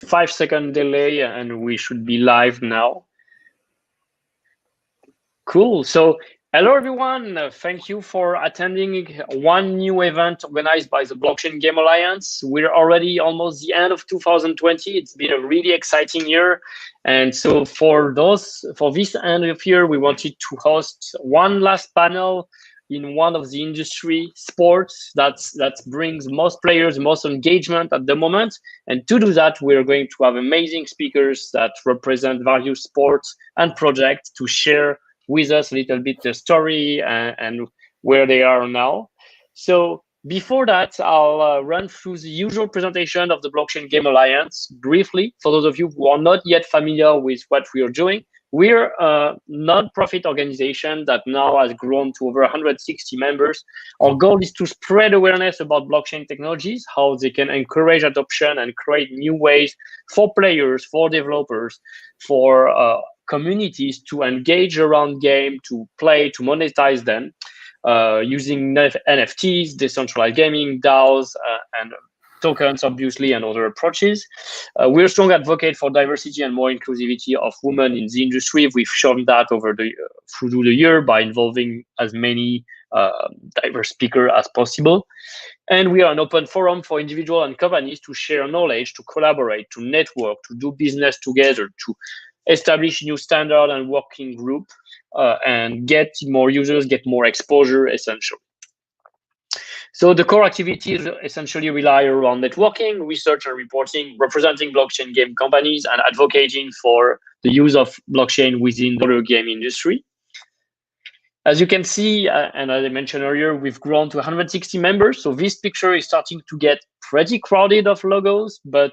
5-second delay, and we should be live now. Cool. So hello, everyone. Thank you for attending one new event organized by the Blockchain Game Alliance. We're already almost the end of 2020. It's been a really exciting year. And so for this end of year, we wanted to host one last panel in one of the industry sports that brings most players, most engagement at the moment. And to do that, we're going to have amazing speakers that represent various sports and projects to share with us a little bit the story and where they are now. So before that, I'll run through the usual presentation of the Blockchain Game Alliance briefly. For those of you who are not yet familiar with what we are doing, we're a non-profit organization that now has grown to over 160 members. Our goal is to spread awareness about blockchain technologies, how they can encourage adoption and create new ways for players, for developers, for communities to engage around game, to play, to monetize them using NFTs, decentralized gaming, DAOs, and tokens, obviously, and other approaches. We're a strong advocate for diversity and more inclusivity of women in the industry. We've shown that through the year by involving as many diverse speakers as possible. And we are an open forum for individuals and companies to share knowledge, to collaborate, to network, to do business together, to establish new standard and working group, and get more users, get more exposure, essentially. So the core activities essentially rely around networking, research and reporting, representing blockchain game companies, and advocating for the use of blockchain within the game industry. As you can see, and as I mentioned earlier, we've grown to 160 members. So this picture is starting to get pretty crowded of logos, but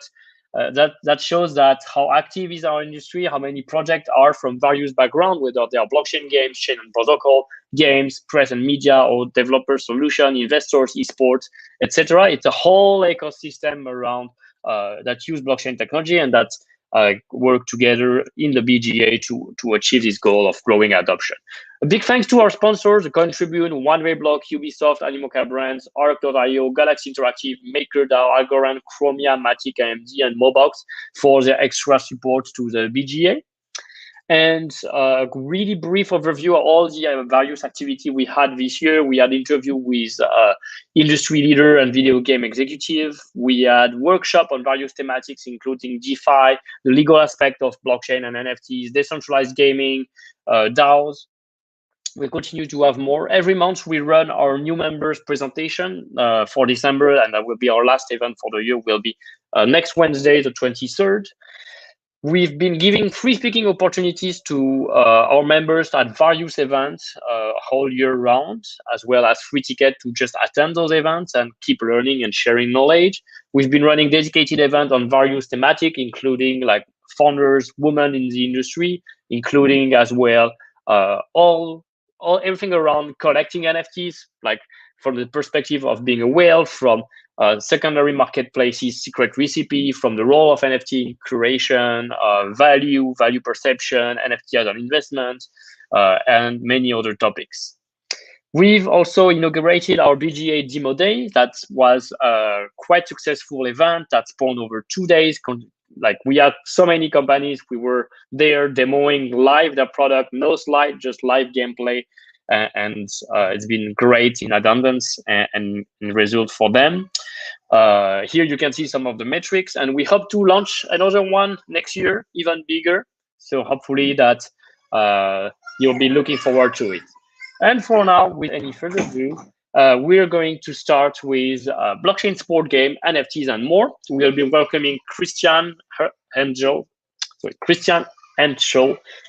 that shows that how active is our industry, how many projects are from various backgrounds, whether they are blockchain games, chain and protocol, games, press and media, or developer solution, investors, esports, etc. It's a whole ecosystem around that use blockchain technology and that work together in the BGA to achieve this goal of growing adoption. A big thanks to our sponsors, the Coin Tribune, YNWA Block, Ubisoft, Animoca Brands, Arc.io, Galaxy Interactive, MakerDAO, Algorand, Chromia, Matic, AMD, and Mobox for their extra support to the BGA. And a really brief overview of all the various activity we had this year. We had interview with industry leader and video game executive. We had workshop on various thematics, including DeFi, the legal aspect of blockchain and NFTs, decentralized gaming, DAOs. We continue to have more. Every month we run our new members presentation for December, and that will be our last event for the year. Will be next Wednesday, the 23rd. We've been giving free speaking opportunities to our members at various events whole year round, as well as free ticket to just attend those events and keep learning and sharing knowledge. We've been running dedicated events on various thematics, including like founders, women in the industry, including as well everything around collecting NFTs, like from the perspective of being a whale, from secondary marketplaces, secret recipe, from the role of NFT creation, value perception, NFT as an investment, and many other topics. We've also inaugurated our Bga Demo Day. That was a quite successful event that spawned over 2 days. Like we had so many companies, we were there demoing live their product, no slide, just live gameplay. And it's been great in attendance and result for them. Here you can see some of the metrics, and we hope to launch another one next year, even bigger. So hopefully that you'll be looking forward to it. And for now, with any further ado, we're going to start with blockchain sport game, NFTs, and more. We'll be welcoming Christian Hentschel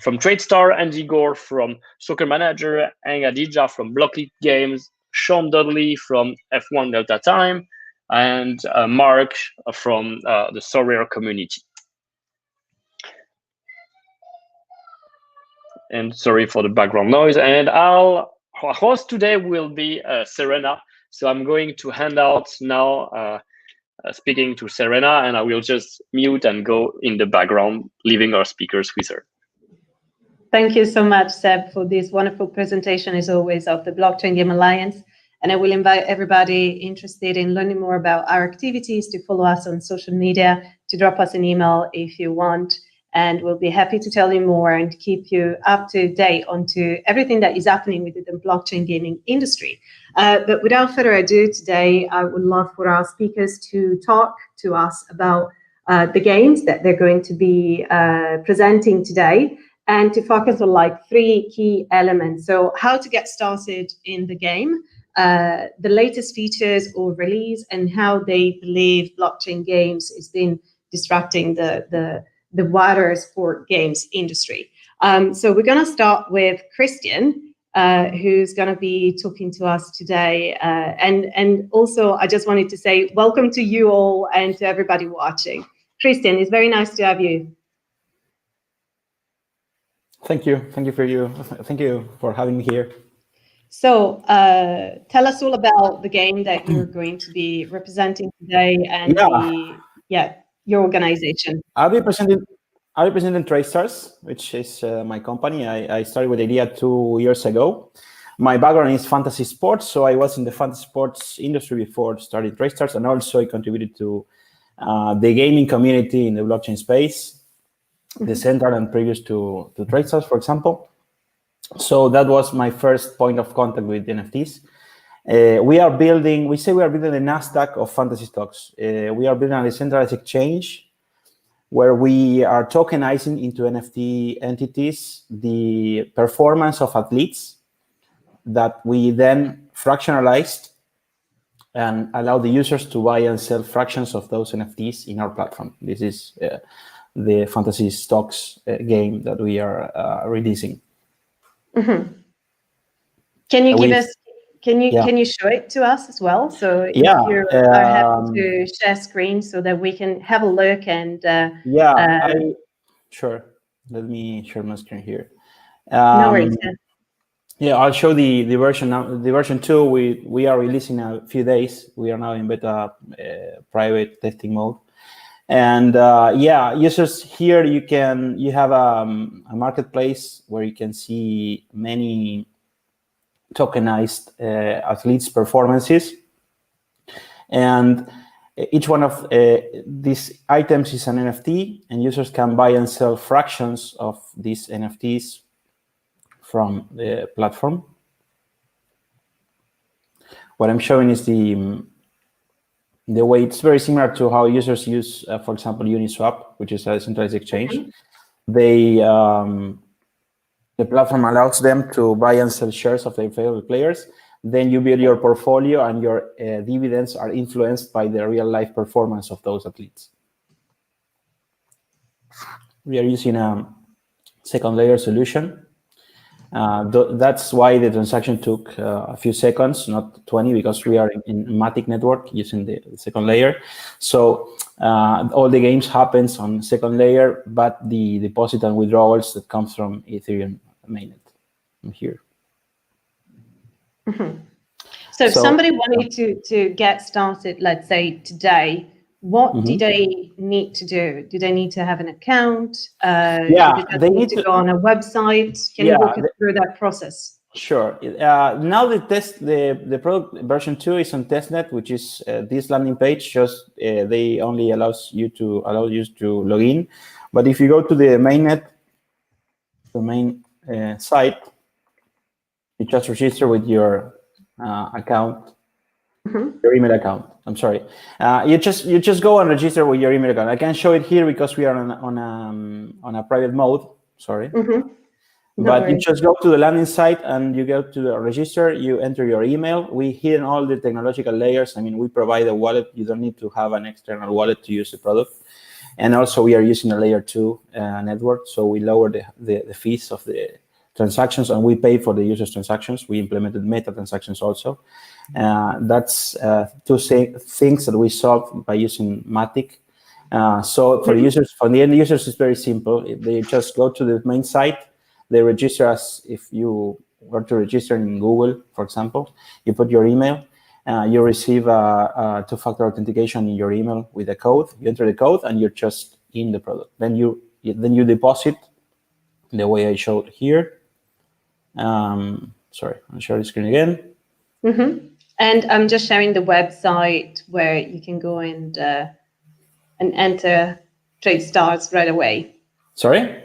from TradeStars, Andy Gore from Soccer Manager, Bga Demo from Blockley Games, Sean Dudley from F1 Delta Time, and Mark from the Sorare community. And sorry for the background noise. And our host today will be Serena. So I'm going to hand out now speaking to Serena, and I will just mute and go in the background, leaving our speakers with her. Thank you so much, Seb, for this wonderful presentation, as always, of the Blockchain Game Alliance. And I will invite everybody interested in learning more about our activities to follow us on social media to drop us an email if you want, and we'll be happy to tell you more and keep you up to date onto everything that is happening within the blockchain gaming industry. But without further ado, today I would love for our speakers to talk to us about the games that they're going to be presenting today, and to focus on like 3 key elements. So how to get started in the game, the latest features or release, and how they believe blockchain games has been disrupting the wider sport games industry. So we're going to start with Christian, who's going to be talking to us today. And also, I just wanted to say welcome to you all and to everybody watching. Christian, it's very nice to have you. Thank you. Thank you for having me here. So tell us all about the game that you're going to be representing today and your organization. I'll be presenting TradeStars, which is my company. I started with the idea 2 years ago. My background is fantasy sports, so I was in the fantasy sports industry before starting TradeStars, and also I contributed to the gaming community in the blockchain space, the center and previous to TradeStars, for example. So that was my first point of contact with NFTs. We say we are building the NASDAQ of fantasy stocks. We are building a decentralized exchange where we are tokenizing into NFT entities the performance of athletes that we then fractionalized and allow the users to buy and sell fractions of those NFTs in our platform. This is the fantasy stocks game that we are releasing. Mm-hmm. Can you show it to us as well? So if you are happy to share screen so that we can have a look and sure. Let me share my screen here. No worries. Yeah, I'll show the version now. The version 2 we are releasing in a few days. We are now in beta private testing mode. And users here, you have a marketplace where you can see many tokenized athletes' performances, and each one of these items is an NFT, and users can buy and sell fractions of these NFTs from the platform. What I'm showing is the way it's very similar to how users use, for example, Uniswap, which is a centralized exchange. They the platform allows them to buy and sell shares of their favorite players. Then you build your portfolio, and your dividends are influenced by the real-life performance of those athletes. We are using a second layer solution. That's why the transaction took a few seconds, not 20, because we are in Matic network using the second layer. So all the games happens on second layer, but the deposit and withdrawals that comes from Ethereum mainnet here. Mm-hmm. So if somebody wanted to get started, let's say today, what do they need to do? Do they need to have an account? They need to go on a website. Can you walk us through that process? Sure. Now the product version 2 is on testnet, which is this landing page. Just they only allow you to log in. But if you go to the mainnet, the main site, you just register with your account. Your email account. I'm sorry. You just go and register with your email account. I can't show it here because we are on a private mode. Sorry. But you just go to the landing site and you go to the register. You enter your email. We hidden all the technological layers. I mean, we provide a wallet. You don't need to have an external wallet to use the product. And also, we are using a layer 2 network, so we lower the fees of the transactions, and we pay for the user's transactions. We implemented meta transactions also. That's two things that we solved by using Matic. So for users, for the end users, it's very simple. They just go to the main site. They register as if you were to register in Google, for example. You put your email. You receive a two-factor authentication in your email with a code. You enter the code, and you're just in the product. Then you deposit the way I showed here. Sorry, I'll share the screen again. And I'm just sharing the website where you can go and enter TradeStars right away. Sorry?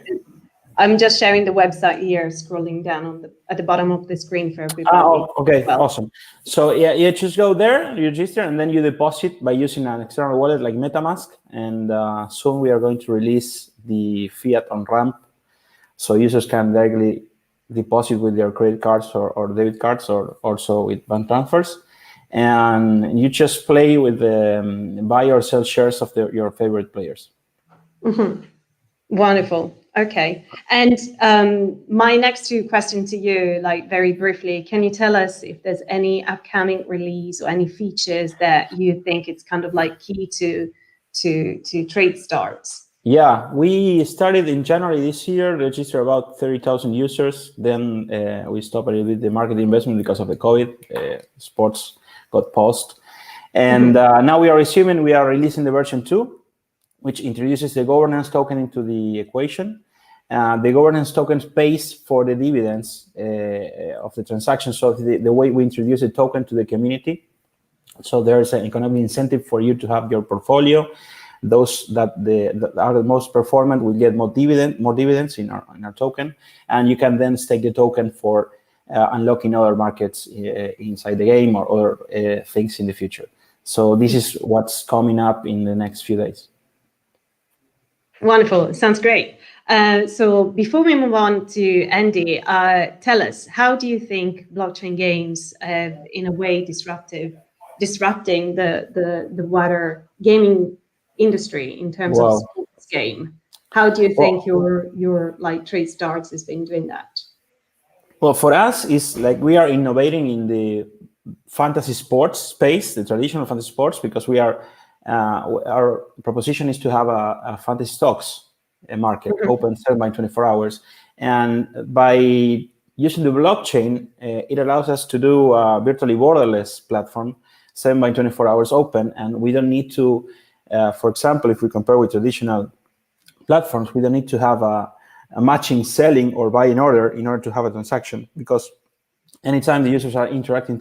I'm just sharing the website here, scrolling down at the bottom of the screen for everybody. Okay, awesome. So yeah, just go there, you register, and then you deposit by using an external wallet like MetaMask. And soon we are going to release the fiat on ramp, so users can directly deposit with their credit cards or debit cards, or also with bank transfers. And you just play with buy or sell shares of your favorite players. Mm-hmm. Wonderful. Okay. And my next two questions to you, like very briefly, can you tell us if there's any upcoming release or any features that you think it's kind of like key to TradeStars? Yeah, we started in January this year, registered about 30,000 users. Then we stopped a little bit the market investment because of the COVID. Sports got paused. And now we are resuming, we are releasing the version 2, which introduces the governance token into the equation. The governance token pays for the dividends of the transaction. So the way we introduce the token to the community, so there's an economic incentive for you to have your portfolio. Those that are the most performant will get more dividends in our token, and you can then stake the token for unlocking other markets inside the game or other things in the future. So this is what's coming up in the next few days. Wonderful. Sounds great. So before we move on to Andy, tell us, how do you think blockchain games have, in a way, disrupting the wider gaming industry in terms of sports game? How do you think your like TradeStars has been doing that? Well, for us, it's like we are innovating in the fantasy sports space, the traditional fantasy sports, because we are our proposition is to have a fantasy stocks market open 7 by 24 hours. And by using the blockchain, it allows us to do a virtually borderless platform, 7 by 24 hours open. And we don't need to, for example, if we compare with traditional platforms, we don't need to have a matching selling or buying order in order to have a transaction, because anytime the users are interacting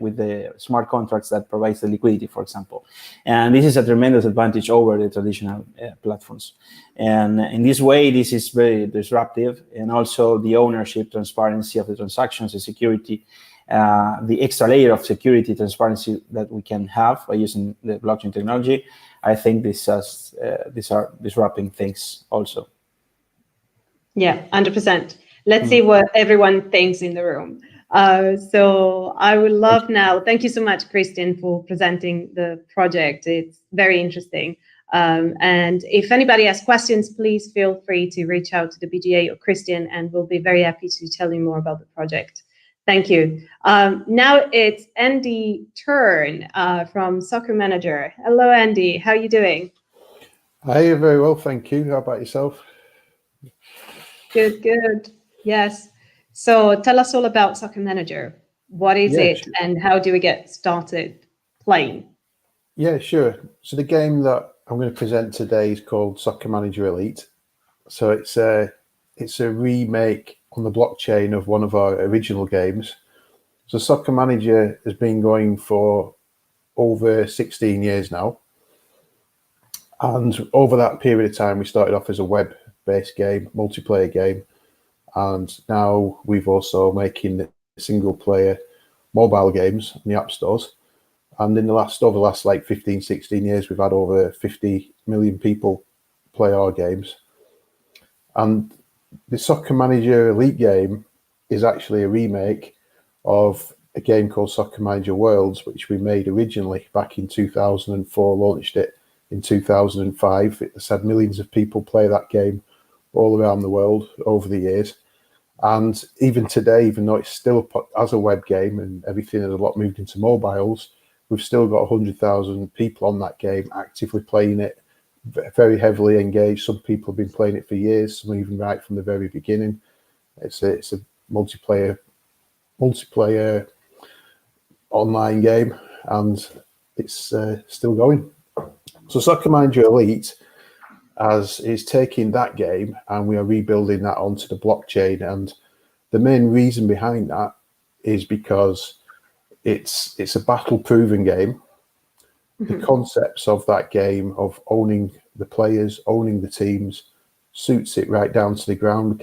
with the smart contracts that provides the liquidity, for example. And this is a tremendous advantage over the traditional platforms. And in this way, this is very disruptive. And also the ownership, transparency of the transactions, the security, the extra layer of security transparency that we can have by using the blockchain technology. I think these are disrupting things also. Yeah, 100%. Let's see what everyone thinks in the room. So I would love now, thank you so much, Christian, for presenting the project. It's very interesting. And if anybody has questions, please feel free to reach out to the BGA or Christian, and we'll be very happy to tell you more about the project. Thank you. Now it's Andy Turn from Soccer Manager. Hello, Andy. How are you doing? Hi, very well, thank you. How about yourself? Good, good. Yes. So tell us all about Soccer Manager. What is it, sure. and how do we get started playing? Yeah, sure. So the game that I'm going to present today is called Soccer Manager Elite. So it's a remake on the blockchain of one of our original games. So Soccer Manager has been going for over 16 years now. And over that period of time, we started off as a web-based game, multiplayer game. And now we've also making single-player mobile games in the app stores. And in over the last like 15, 16 years, we've had over 50 million people play our games. And the Soccer Manager Elite game is actually a remake of a game called Soccer Manager Worlds, which we made originally back in 2004, launched it in 2005. It's had millions of people play that game all around the world over the years. And even today, even though it's still as a web game and everything has a lot moved into mobiles, we've still got 100,000 people on that game actively playing it, very heavily engaged. Some people have been playing it for years, some even right from the very beginning. It's a multiplayer online game, and it's still going. So Soccer Manager Elite is taking that game, and we are rebuilding that onto the blockchain. And the main reason behind that is because it's a battle-proven game. the concepts of that game, of owning the players, owning the teams, suits it right down to the ground.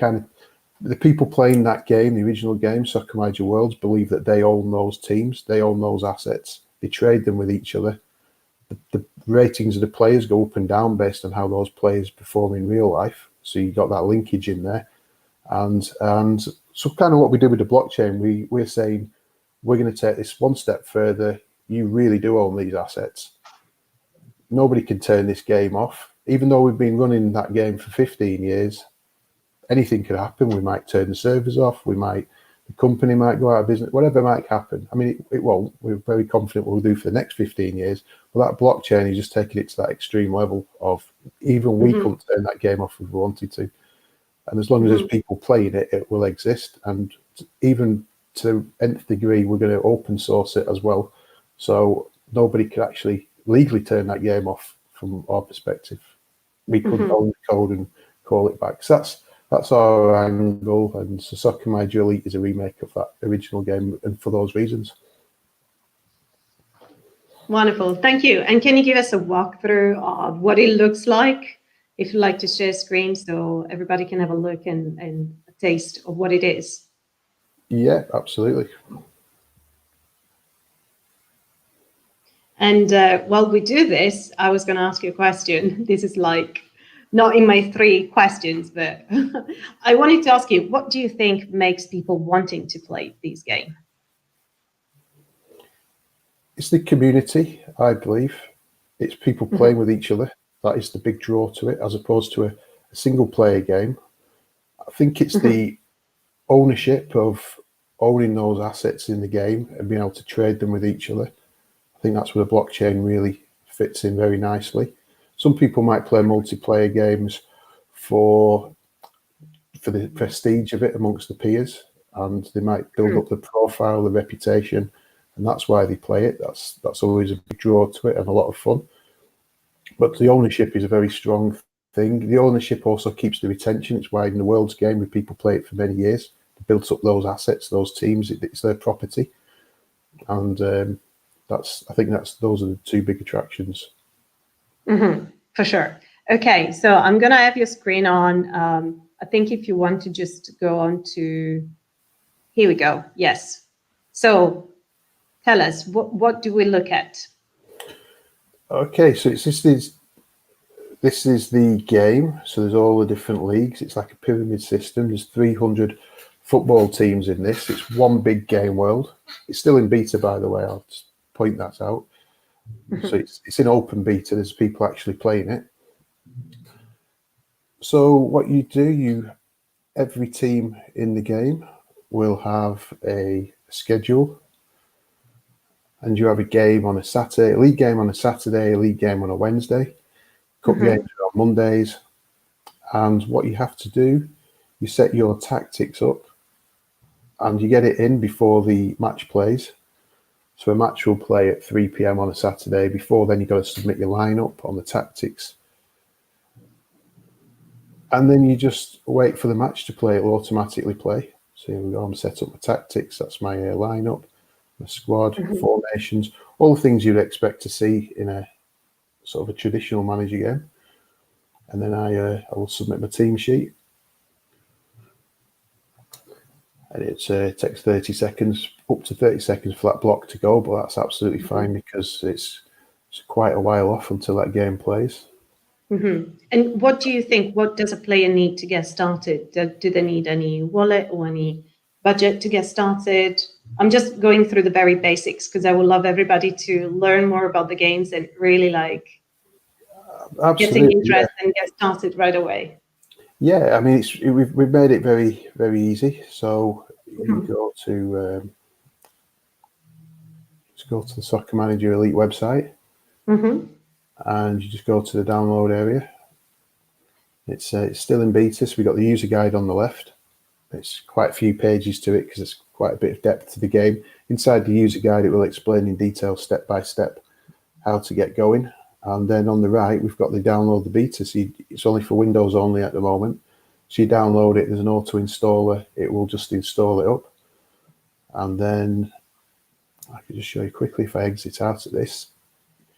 The people playing that game, the original game, Soccer Major Worlds, believe that they own those teams, they own those assets, they trade them with each other. The ratings of the players go up and down based on how those players perform in real life. So you got that linkage in there. And so kind of what we did with the blockchain, we're saying we're going to take this one step further. You really do own these assets. Nobody can turn this game off. Even though we've been running that game for 15 years, anything could happen. We might turn the servers off. The company might go out of business. Whatever might happen. I mean, it won't. We're very confident we'll do for the next 15 years. But that blockchain is just taking it to that extreme level of even we couldn't turn that game off if we wanted to. And as long as there's people playing it, it will exist. And even to nth degree, we're going to open source it as well. So nobody could actually legally turn that game off from our perspective. We couldn't own the code and call it back. So that's our angle. And so Soccer Major Elite is a remake of that original game, and for those reasons. Wonderful, thank you. And can you give us a walkthrough of what it looks like? If you'd like to share screen so everybody can have a look and a taste of what it is. Yeah, absolutely. And while we do this, I was going to ask you a question. This is like not in my 3 questions, but I wanted to ask you, what do you think makes people wanting to play this game? It's the community, I believe. It's people playing with each other. That is the big draw to it, as opposed to a single player game. I think it's the ownership of owning those assets in the game and being able to trade them with each other. I think that's where the blockchain really fits in very nicely. Some people might play multiplayer games for the prestige of it amongst the peers, and they might build up the profile, the reputation, and that's why they play it. That's always a big draw to it and a lot of fun. But the ownership is a very strong thing. The ownership also keeps the retention. It's why in the World's game, where people play it for many years, they built up those assets, those teams. It's their property, and I think those are the 2 big attractions. For sure. Okay, so I'm going to have your screen on. I think if you want to just go on to, here we go. Yes. So tell us, what do we look at? Okay, so this is the game. So there's all the different leagues. It's like a pyramid system. There's 300 football teams in this. It's one big game world. It's still in beta, by the way. I'll just point that out. So it's in open beta. There's people actually playing it. So what you do, every team in the game will have a schedule, and you have a game on a Saturday, a league game on a Saturday, a league game on a Wednesday, cup games on Mondays. And what you have to do, you set your tactics up, and you get it in before the match plays. So a match will play at 3 p.m. on a Saturday. Before then, you've got to submit your lineup on the tactics. And then you just wait for the match to play. It'll automatically play. So here we go. I'm set up my tactics. That's my lineup, my squad, formations, all the things you'd expect to see in a sort of a traditional manager game. And then I will submit my team sheet. And it takes 30 seconds, up to 30 seconds for that block to go, but that's absolutely fine because it's quite a while off until that game plays. And what do you think? What does a player need to get started? Do they need any wallet or any budget to get started? I'm just going through the very basics because I would love everybody to learn more about the games and really getting interest and get started right away. Yeah, I mean, we've made it very, very easy. So you go to the Soccer Manager Elite website, and you just go to the download area. It's still in beta, so we've got the user guide on the left. It's quite a few pages to it because it's quite a bit of depth to the game. Inside the user guide, it will explain in detail, step by step, how to get going. And then on the right, we've got the download the beta. So it's only for Windows only at the moment. So you download it, there's an auto installer. It will just install it up. And then I can just show you quickly if I exit out of this.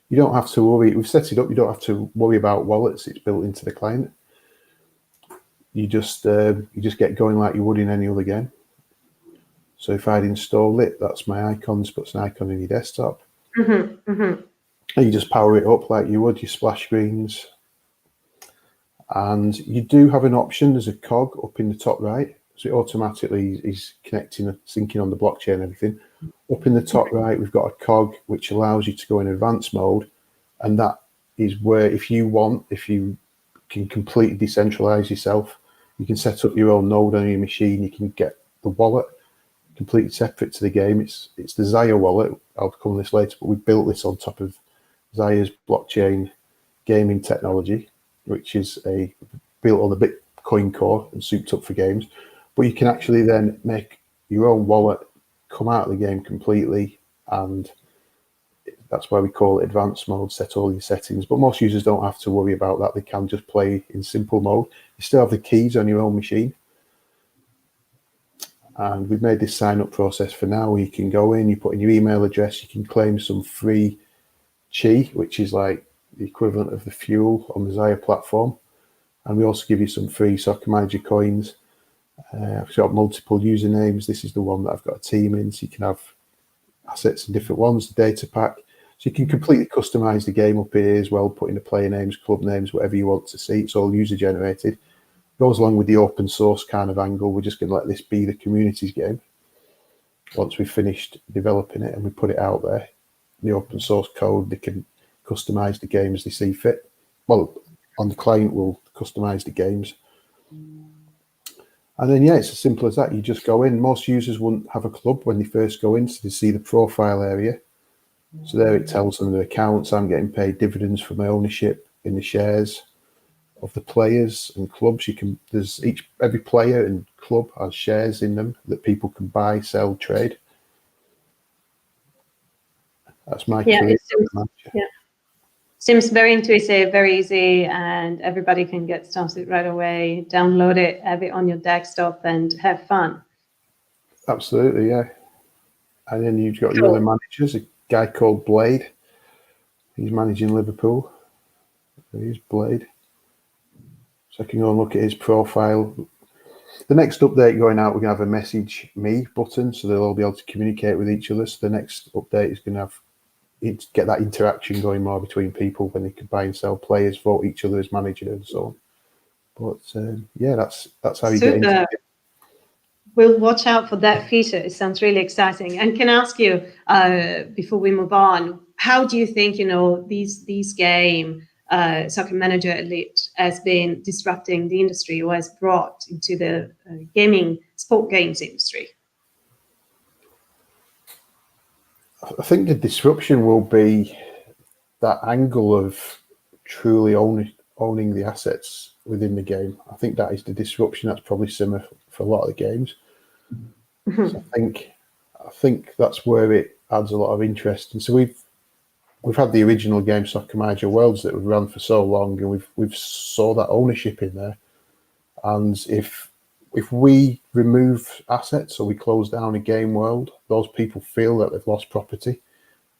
you don't have to worry. We've set it up. You don't have to worry about wallets. It's built into the client. You just get going like you would in any other game. So if I'd install it, that's my icons, puts an icon in your desktop. And you just power it up like you would your splash screens. And you do have an option, there's a cog up in the top right. So it automatically is connecting, syncing on the blockchain and everything. Up in the top right, we've got a cog which allows you to go in advanced mode. And that is where, if you can completely decentralize yourself, you can set up your own node on your machine, you can get the wallet completely separate to the game. It's the Zaya wallet. I'll come on this later, but we built this on top of Zaya's blockchain gaming technology, which is built on the Bitcoin core and souped up for games. But you can actually then make your own wallet come out of the game completely, and that's why we call it advanced mode, set all your settings. But most users don't have to worry about that. They can just play in simple mode. You still have the keys on your own machine. And we've made this sign-up process for now where you can go in, you put in your email address, you can claim some free chi, which is like the equivalent of the fuel on the Zaya platform. And we also give you some free Soccer Manager coins. I've got multiple usernames. This is the one that I've got a team in, so you can have assets in different ones, the data pack. So you can completely customize the game up here as well, put in the player names, club names, whatever you want to see. It's all user generated. Goes along with the open source kind of angle. We're just going to let this be the community's game. Once we've finished developing it and we put it out there, the open source code, they can customize the game as they see fit. Well, on the client, we'll customize the games. And then, yeah, it's as simple as that. You just go in. Most users wouldn't have a club when they first go in, so they see the profile area. So there it tells them their accounts. I'm getting paid dividends for my ownership in the shares of the players and clubs. Every player and club has shares in them that people can buy, sell, trade. That's my career. Seems very intuitive, very easy, and everybody can get started right away. Download it, have it on your desktop, and have fun. Absolutely, yeah. And then you've got your other managers, a guy called Blade. He's managing Liverpool. He's Blade. So I can go and look at his profile. The next update going out, we're going to have a message me button, so they'll all be able to communicate with each other. So the next update is going to get that interaction going more between people when they can buy and sell players, vote each other as manager and so on. But yeah, that's how you get into it. We'll watch out for that feature. It sounds really exciting. And can I ask you, before we move on, how do you think, these game, Soccer Manager Elite has been disrupting the industry or has brought into the sport games industry? I think the disruption will be that angle of truly owning the assets within the game. I think that is the disruption. That's probably similar for a lot of the games. So I think that's where it adds a lot of interest. And so we've had the original game Soccer Manager Worlds that we've run for so long, and we've saw that ownership in there. And if we remove assets or we close down a game world, those people feel that they've lost property.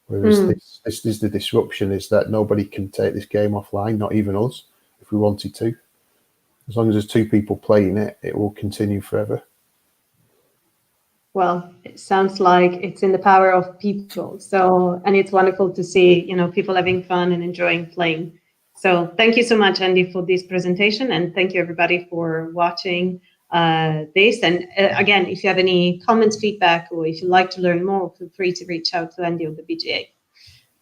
Whereas this is the disruption, is that nobody can take this game offline, not even us, if we wanted to. As long as there's two people playing it, it will continue forever. Well, it sounds like it's in the power of people. So, and it's wonderful to see, people having fun and enjoying playing. So thank you so much, Andy, for this presentation. And thank you, everybody, for watching this. And again, if you have any comments, feedback, or if you'd like to learn more, feel free to reach out to Andy or the BGA.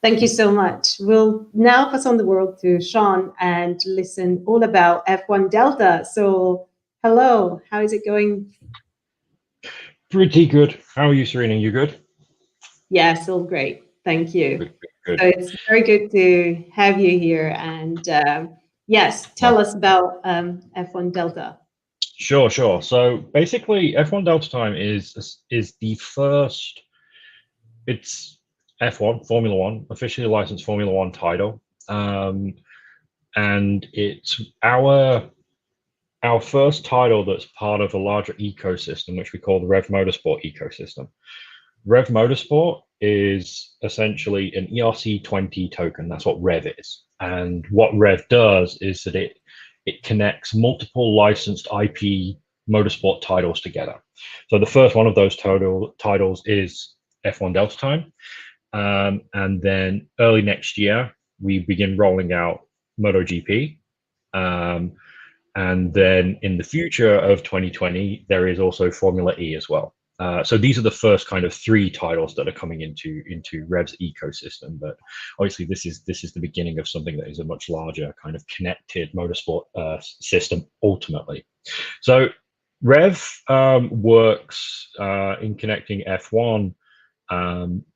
Thank you so much. We'll now pass on the word to Sean and listen all about F1 Delta. So hello, how is it going? Pretty good. How are you, Serena? You good? Yes, all great. Thank you. Good. So it's very good to have you here. And yes, tell us about F1 Delta. Sure. So basically, F1 Delta Time is the first. It's F1 Formula One, officially licensed Formula One title, and it's our first title that's part of a larger ecosystem, which we call the Rev Motorsport ecosystem. Rev Motorsport is essentially an ERC20 token. That's what Rev is. And what Rev does is that it connects multiple licensed IP motorsport titles together. So the first one of those titles is F1 Delta Time. And then early next year, we begin rolling out MotoGP. And then in the future of 2020, there is also Formula E as well. So these are the first kind of 3 titles that are coming into Rev's ecosystem. But obviously, this is the beginning of something that is a much larger kind of connected motorsport system ultimately. So Rev works in connecting F1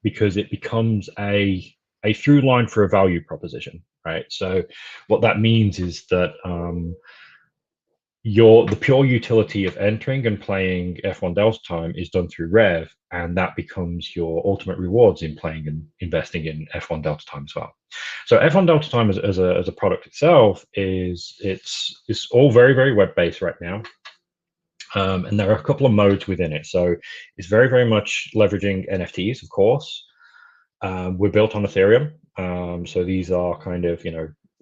because it becomes a through line for a value proposition, right? So what that means is that the pure utility of entering and playing F1 Delta Time is done through Rev, and that becomes your ultimate rewards in playing and investing in F1 Delta Time as well. So F1 Delta Time as a product itself it's all very, very web based right now. And there are a couple of modes within it. So it's very, very much leveraging NFTs, of course. We're built on Ethereum. So these are kind of,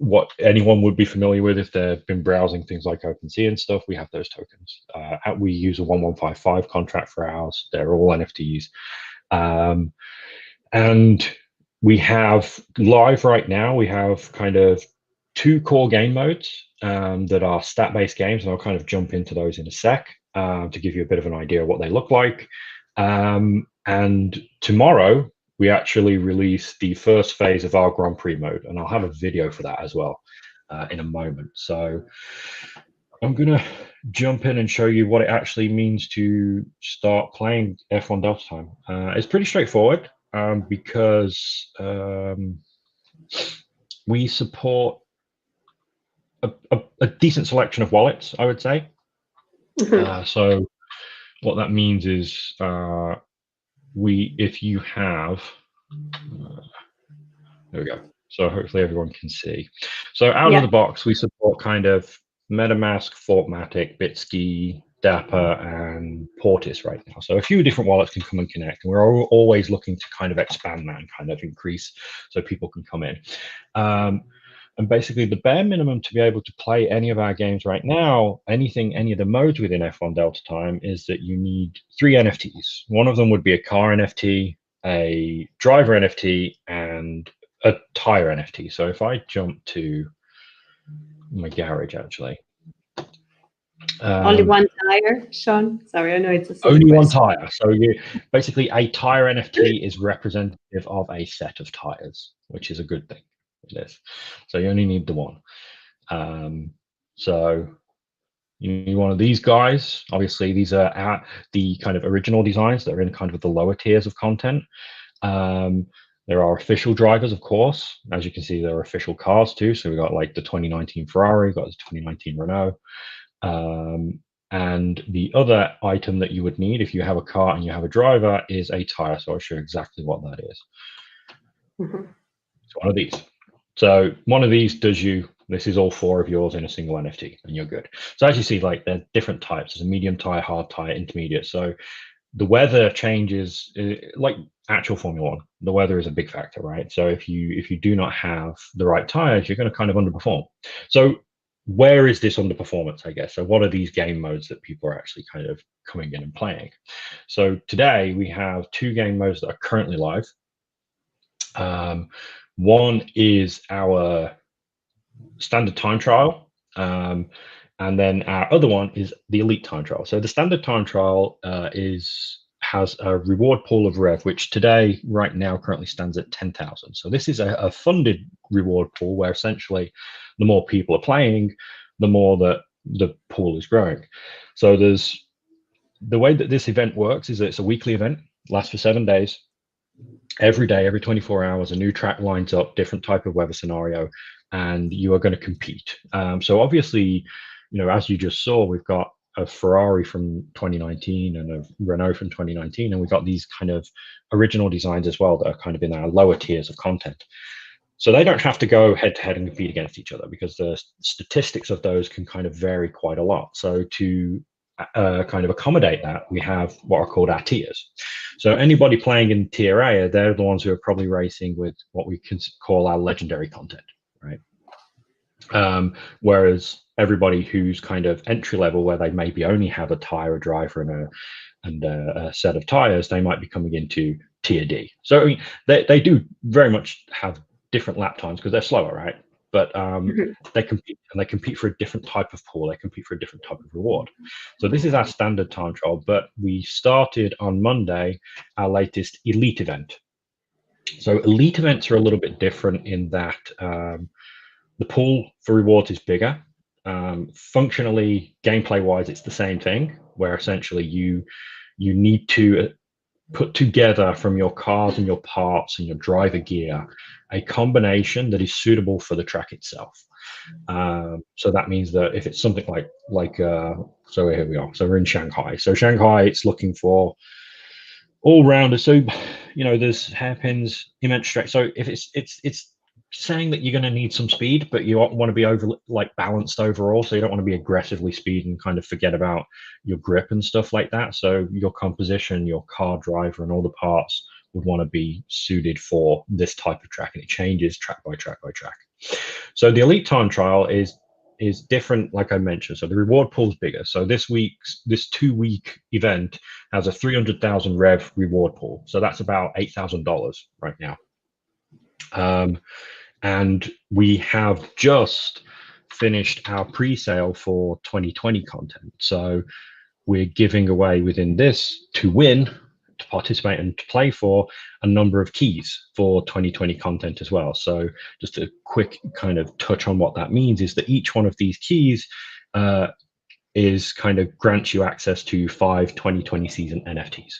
what anyone would be familiar with if they've been browsing things like OpenSea and stuff. We have those tokens. We use a 1155 contract for ours. They're all NFTs. And we have live right now, we have kind of 2 core game modes that are stat-based games, and I'll kind of jump into those in a sec to give you a bit of an idea of what they look like. And tomorrow, we actually release the first phase of our Grand Prix mode, and I'll have a video for that as well in a moment. So I'm going to jump in and show you what it actually means to start playing F1 Delta Time. It's pretty straightforward because we support a decent selection of wallets, I would say. So what that means is if you have, there we go. So hopefully everyone can see. So out of the box, we support kind of MetaMask, Fortmatic, Bitski, Dapper, and Portis right now. So a few different wallets can come and connect, and we're always looking to kind of expand that and kind of increase so people can come in. And basically the bare minimum to be able to play any of our games right now, any of the modes within F1 Delta Time, is that you need 3 NFTs. One of them would be a car NFT, a driver NFT, and a tire NFT. So if I jump to my garage, actually. Only one tire, Sean? Sorry, I know it's a only one tire. So basically a tire NFT is representative of a set of tires, which is a good thing. It is. So you only need the one. So you need one of these guys. Obviously, these are the kind of original designs that are in kind of the lower tiers of content. There are official drivers, of course. As you can see, there are official cars too. So we've got like the 2019 Ferrari, we've got the 2019 Renault. And the other item that you would need if you have a car and you have a driver is a tire. So I'll show you exactly what that is. It's one of these. So one of these this is all 4 of yours in a single NFT, and you're good. So as you see, like they're different types. There's a medium tire, hard tire, intermediate. So the weather changes, like actual Formula 1. The weather is a big factor, right? So if you do not have the right tires, you're going to kind of underperform. So where is this underperformance, I guess? So what are these game modes that people are actually kind of coming in and playing? So today we have 2 game modes that are currently live. One is our standard time trial, and then our other one is the elite time trial. So the standard time trial has a reward pool of Rev, which today, right now, currently stands at 10,000. So this is a funded reward pool where essentially the more people are playing, the more that the pool is growing. So the way that this event works is that it's a weekly event, lasts for 7 days. Every day, every 24 hours, a new track lines up, different type of weather scenario, and you are going to compete. So obviously, as you just saw, we've got a Ferrari from 2019 and a Renault from 2019, and we've got these kind of original designs as well that are kind of in our lower tiers of content. So they don't have to go head to head and compete against each other because the statistics of those can kind of vary quite a lot. So to kind of accommodate that, we have what are called our tiers. So anybody playing in tier A, they're the ones who are probably racing with what we can call our legendary content, right? Whereas everybody who's kind of entry level, where they maybe only have a tire, a driver, and a set of tires, they might be coming into tier D. So I mean, they do very much have different lap times because they're slower, right? But they compete for a different type of pool. They compete for a different type of reward. So this is our standard time trial, but we started on Monday our latest elite event. So elite events are a little bit different in that the pool for rewards is bigger. Functionally, gameplay wise, it's the same thing, where essentially you need to put together from your cars and your parts and your driver gear a combination that is suitable for the track itself. So that means that if it's something like so here we are. So we're in Shanghai. So Shanghai, it's looking for all rounders. So there's hairpins, immense stretch. So if it's saying that you're going to need some speed, but you want to be balanced overall, so you don't want to be aggressively speed and kind of forget about your grip and stuff like that. So your composition, your car driver, and all the parts would want to be suited for this type of track, and it changes track by track by track. So the elite time trial is different, like I mentioned. So the reward pool is bigger. So this 2-week event has a 300,000 rev reward pool. So that's about $8,000 right now. And we have just finished our pre-sale for 2020 content. So we're giving away within this to win, to participate and to play for a number of keys for 2020 content as well. So just a quick kind of touch on what that means is that each one of these keys is kind of grants you access to 5 2020 season NFTs.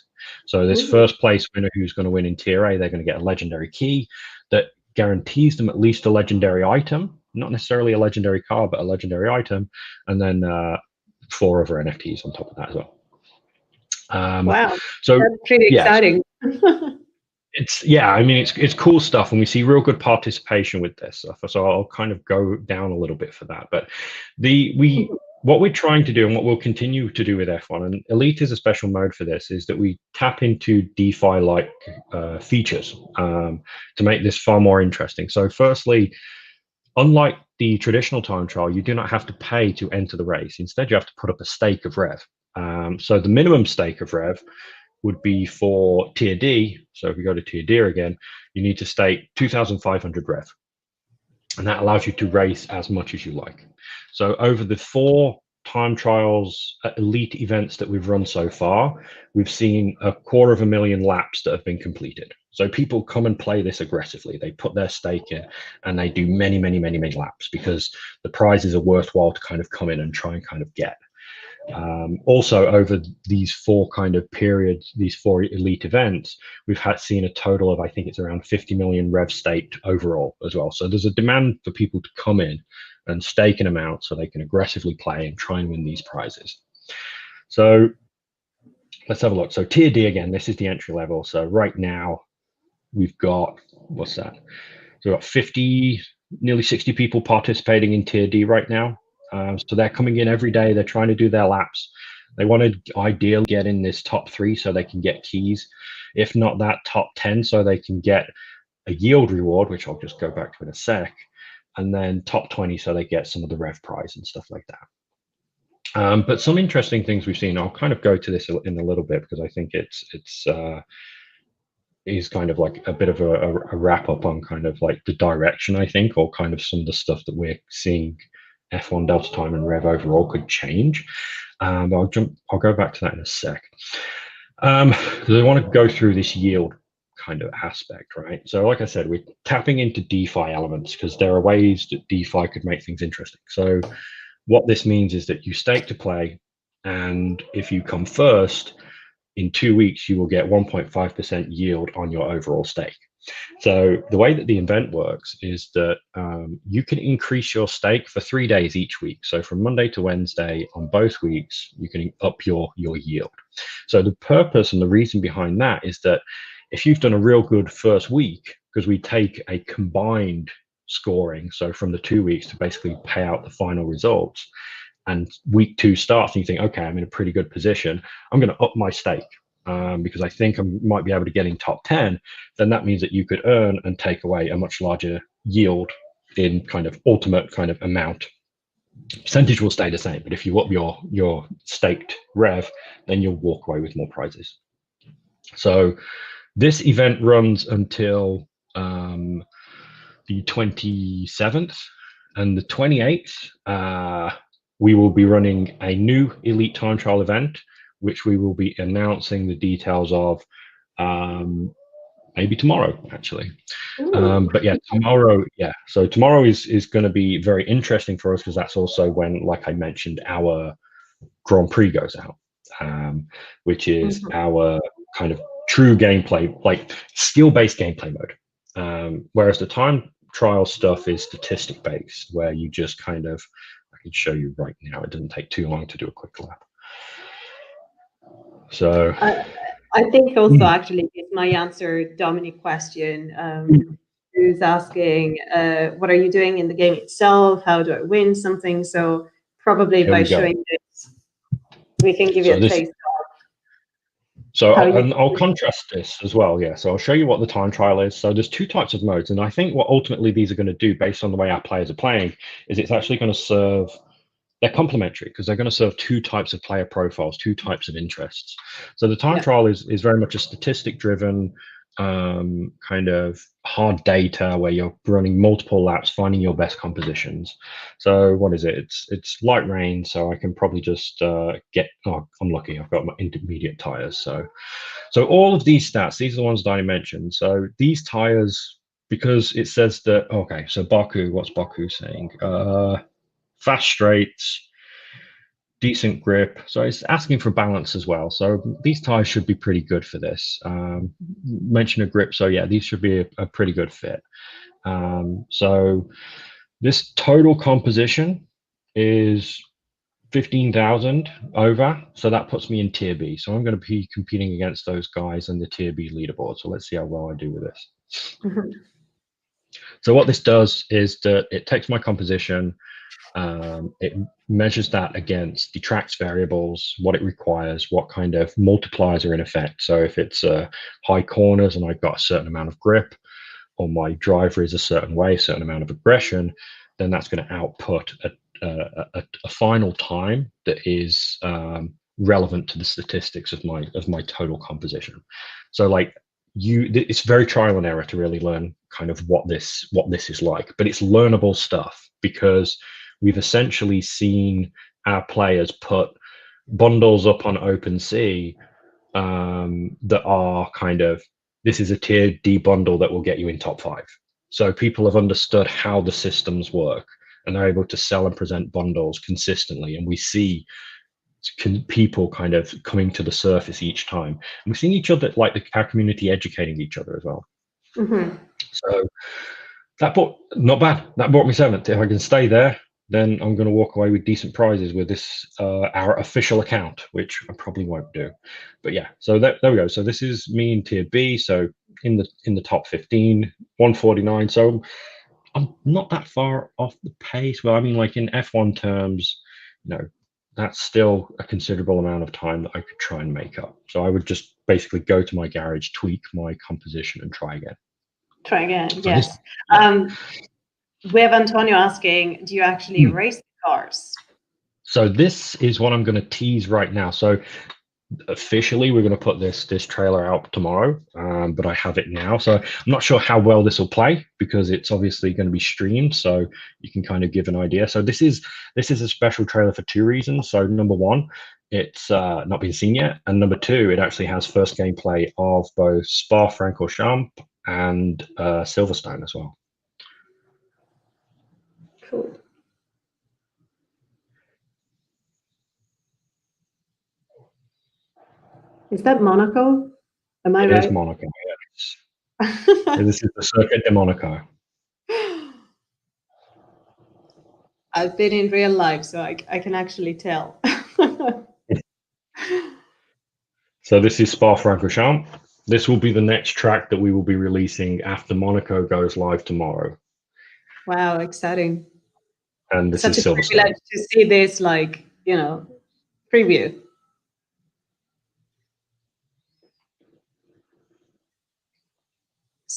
So this first place winner who's going to win in tier A, they're going to get a legendary key that guarantees them at least a legendary item, not necessarily a legendary car, but a legendary item, and then 4 other NFTs on top of that as well. Wow, so that's pretty exciting. It's cool stuff, and we see real good participation with this stuff. So I'll kind of go down a little bit for that. But what we're trying to do, and what we'll continue to do with F1, and Elite is a special mode for this, is that we tap into DeFi-like features to make this far more interesting. So firstly, unlike the traditional time trial, you do not have to pay to enter the race. Instead, you have to put up a stake of rev. So the minimum stake of rev would be for tier D. So if we go to tier D again, you need to stake 2,500 rev. And that allows you to race as much as you like. So over the 4 time trials, elite events that we've run so far, we've seen 250,000 laps that have been completed. So people come and play this aggressively. They put their stake in and they do many, many, many, many laps because the prizes are worthwhile to kind of come in and try and kind of get. Also, over these 4 kind of periods, these 4 elite events, we've seen a total of, I think it's around 50 million rev staked overall as well. So there's a demand for people to come in and stake an amount so they can aggressively play and try and win these prizes. So let's have a look. So tier D again, this is the entry level. So right now we've got, what's that? So we've got 50, nearly 60 people participating in tier D right now. So they're coming in every day. They're trying to do their laps. They want to ideally get in this top 3 so they can get keys. If not that, top 10 so they can get a yield reward, which I'll just go back to in a sec. And then top 20 so they get some of the rev prize and stuff like that. But some interesting things we've seen, I'll kind of go to this in a little bit because I think it's is kind of like a bit of a wrap up on kind of like the direction, I think, or kind of some of the stuff that we're seeing F1 Delta Time and Rev overall could change. I'll go back to that in a sec. Because I want to go through this yield kind of aspect, right? So like I said, we're tapping into DeFi elements because there are ways that DeFi could make things interesting. So what this means is that you stake to play, and if you come first, in 2 weeks, you will get 1.5% yield on your overall stake. So the way that the event works is that you can increase your stake for 3 days each week. So from Monday to Wednesday on both weeks, you can up your yield. So the purpose and the reason behind that is that if you've done a real good first week, because we take a combined scoring, so from the 2 weeks to basically pay out the final results, and week 2 starts and you think, okay, I'm in a pretty good position, I'm going to up my stake. because I think I might be able to get in top 10, then that means that you could earn and take away a much larger yield in kind of ultimate kind of amount. Percentage will stay the same, but if you up your staked rev, then you'll walk away with more prizes. So this event runs until the 27th, and the 28th, we will be running a new Elite Time Trial event, which we will be announcing the details of maybe tomorrow, actually. But yeah, tomorrow, so tomorrow is going to be very interesting for us, because that's also when, like I mentioned, our Grand Prix goes out, which is our kind of true gameplay, like skill-based gameplay mode. Whereas the time trial stuff is statistic based, where you just kind of, I can show you right now, it doesn't take too long to do a quick lap. So I think also actually is my answer Dominic question, who's asking what are you doing in the game itself, how do I win something? So probably by showing this we can give you a taste. So I'll contrast this as well, so I'll show you what the time trial is. So there's two types of modes, and I think what ultimately these are going to do, based on the way our players are playing, is it's actually going to serve, they're complementary, because they're going to serve two types of player profiles, two types of interests. So the time trial is very much a statistic driven kind of hard data, where you're running multiple laps, finding your best compositions. So what is it? It's light rain, so I can probably just get, oh, I'm lucky, I've got my intermediate tires. So all of these stats, these are the ones that I mentioned. So these tires, because it says that, okay, so Baku, what's Baku saying? Fast straights, decent grip, so it's asking for balance as well. So these tires should be pretty good for this. Mention a grip, so yeah, these should be a pretty good fit. So this total composition is 15,000 over, so that puts me in tier B. So I'm going to be competing against those guys in the tier B leaderboard. So let's see how well I do with this. So what this does is that it takes my composition, it measures that against the tracks variables, what it requires, what kind of multipliers are in effect. So if it's high corners and I've got a certain amount of grip, or my driver is a certain way, a certain amount of aggression, then that's going to output a final time that is relevant to the statistics of my total composition. So like it's very trial and error to really learn kind of what this is like, but it's learnable stuff, because we've essentially seen our players put bundles up on OpenSea that are kind of, this is a tier D bundle that will get you in top 5. So people have understood how the systems work, and they're able to sell and present bundles consistently. And we see people kind of coming to the surface each time. And we've seen each other, like our community, educating each other as well. So that not bad. That brought me 7th. If I can stay there, then I'm going to walk away with decent prizes with this, our official account, which I probably won't do. But yeah, so there we go. So this is me in tier B. So in the top 15, 149. So I'm not that far off the pace. Well, I mean, like in F1 terms, that's still a considerable amount of time that I could try and make up. So I would just basically go to my garage, tweak my composition, and try again. Yes. We have Antonio asking, do you actually race the cars? So this is what I'm going to tease right now. So officially, we're going to put this trailer out tomorrow, but I have it now. So I'm not sure how well this will play, because it's obviously going to be streamed, so you can kind of give an idea. So this is a special trailer for 2 reasons. So number 1, it's not been seen yet, and number 2, it actually has first gameplay of both Spa-Francorchamps and Silverstone as well. Cool. Is that Monaco? Am I right? It is Monaco, yes. This is the Circuit de Monaco. I've been in real life, so I can actually tell. So this is Spa-Francorchamps. This will be the next track that we will be releasing after Monaco goes live tomorrow. Wow, exciting. And this is Silverstone. Such a privilege to see this, preview.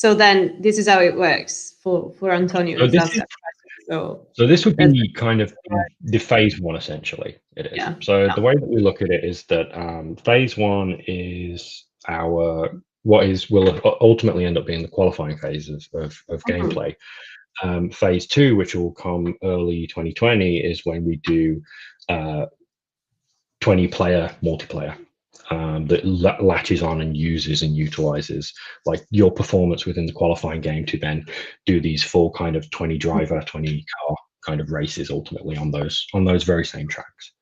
So then this is how it works for Antonio. So this would be kind of the phase one, essentially. It is. Yeah. So the way that we look at it is that phase one is will ultimately end up being the qualifying phase of gameplay. Phase two, which will come early 2020, is when we do 20-player multiplayer. That latches on and uses and utilizes like your performance within the qualifying game to then do these full kind of 20 driver, 20 car kind of races ultimately on those very same tracks.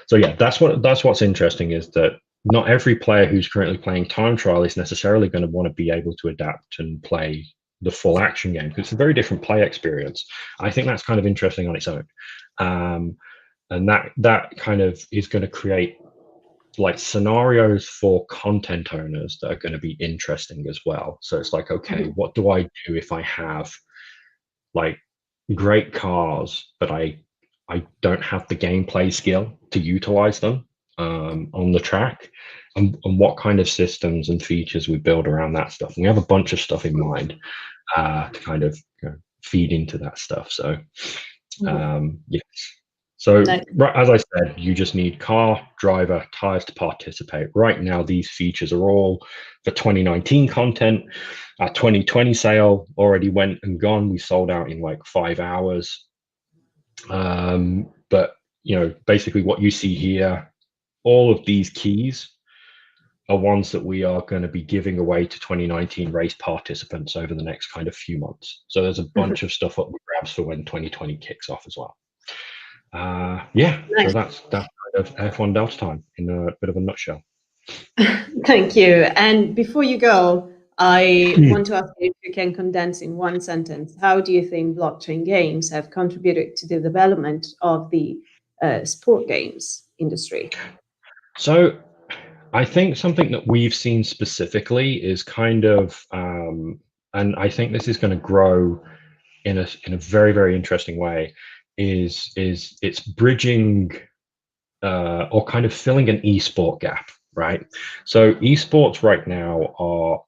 So yeah, that's what's interesting, is that not every player who's currently playing time trial is necessarily going to want to be able to adapt and play the full action game, because it's a very different play experience. I think that's kind of interesting on its own. And that kind of is going to create like scenarios for content owners that are going to be interesting as well. So it's like, okay, what do I do if I have like great cars, but I don't have the gameplay skill to utilize them on the track, and what kind of systems and features we build around that stuff. And we have a bunch of stuff in mind to kind of feed into that stuff. So yes. So as I said, you just need car, driver, tires to participate. Right now, these features are all for 2019 content. Our 2020 sale already went and gone. We sold out in like 5 hours. But basically what you see here, all of these keys are ones that we are going to be giving away to 2019 race participants over the next kind of few months. So there's a bunch of stuff up for grabs for when 2020 kicks off as well. So that's kind of F1 Delta time in a bit of a nutshell. Thank you. And before you go, I want to ask you if you can condense in one sentence, how do you think blockchain games have contributed to the development of the sport games industry? So I think something that we've seen specifically is kind of, and I think this is going to grow in a very, very interesting way, is it's bridging or kind of filling an esport gap, right? So esports right now are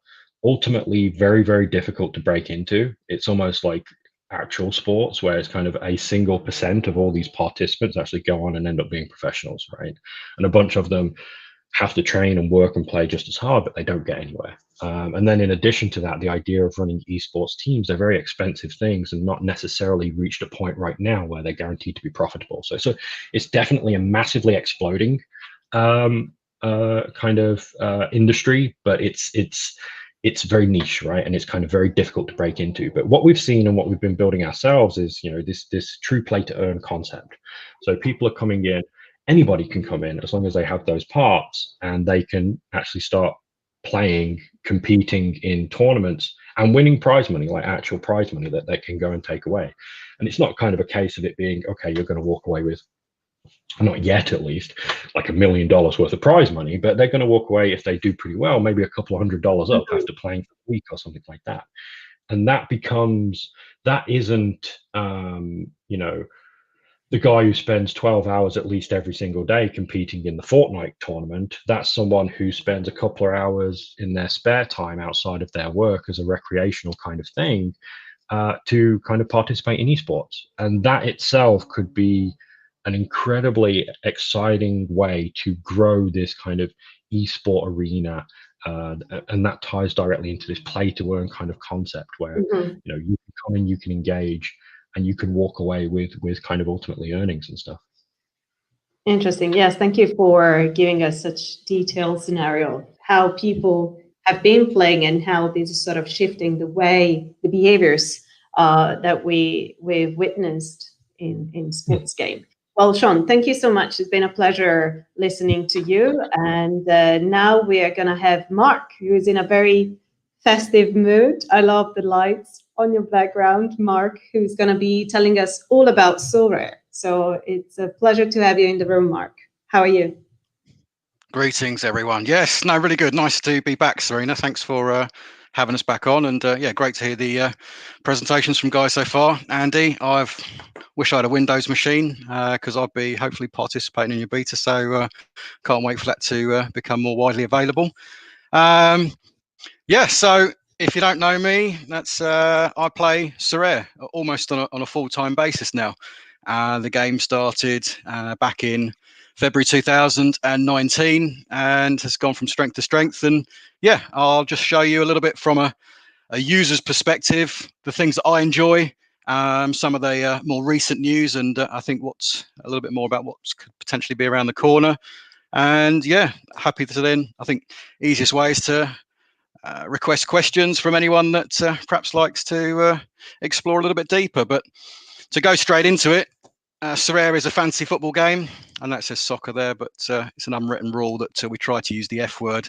ultimately very, very difficult to break into. It's almost like actual sports where it's kind of a single % of all these participants actually go on and end up being professionals, right? And a bunch of them have to train and work and play just as hard, but they don't get anywhere. And then in addition to that, the idea of running esports teams, they're very expensive things and not necessarily reached a point right now where they're guaranteed to be profitable. So it's definitely a massively exploding kind of industry, but it's very niche, right? And it's kind of very difficult to break into. But what we've seen and what we've been building ourselves is, this true play to earn concept. So people are coming in, anybody can come in as long as they have those parts, and they can actually start playing, competing in tournaments and winning prize money, like actual prize money that they can go and take away. And it's not kind of a case of it being, okay, you're going to walk away with, not yet at least, like $1 million worth of prize money, but they're going to walk away, if they do pretty well, maybe a couple of $100 up after playing for a week or something like that. And that isn't the guy who spends 12 hours at least every single day competing in the Fortnite tournament. That's someone who spends a couple of hours in their spare time outside of their work as a recreational kind of thing to kind of participate in esports. And that itself could be an incredibly exciting way to grow this kind of esport arena. And that ties directly into this play to earn kind of concept where, you can come in, you can engage, and you can walk away with kind of ultimately earnings and stuff. Interesting. Yes, thank you for giving us such detailed scenario, how people have been playing and how this is sort of shifting the behaviors that we've witnessed in sports game. Well, Sean, thank you so much. It's been a pleasure listening to you. And now we are going to have Mark, who is in a very festive mood. I love the lights on your background, Mark, who's going to be telling us all about Sorare. So it's a pleasure to have you in the room, Mark. How are you? Greetings, everyone. Yes, no, really good. Nice to be back, Serena. Thanks for having us back on. And yeah, great to hear the presentations from guys so far. Andy, I wish I had a Windows machine because I'd be hopefully participating in your beta. So can't wait for that to become more widely available. Yeah, so if you don't know me, that's I play Sorare almost on a full-time basis now. The game started back in February 2019 and has gone from strength to strength. And yeah, I'll just show you a little bit from a user's perspective, the things that I enjoy, some of the more recent news, and I think what's a little bit more about what could potentially be around the corner. And yeah, happy to then, I think easiest way is to request questions from anyone that perhaps likes to explore a little bit deeper. But to go straight into it, Sorare is a fantasy football game, and that says soccer there, but it's an unwritten rule that we try to use the F word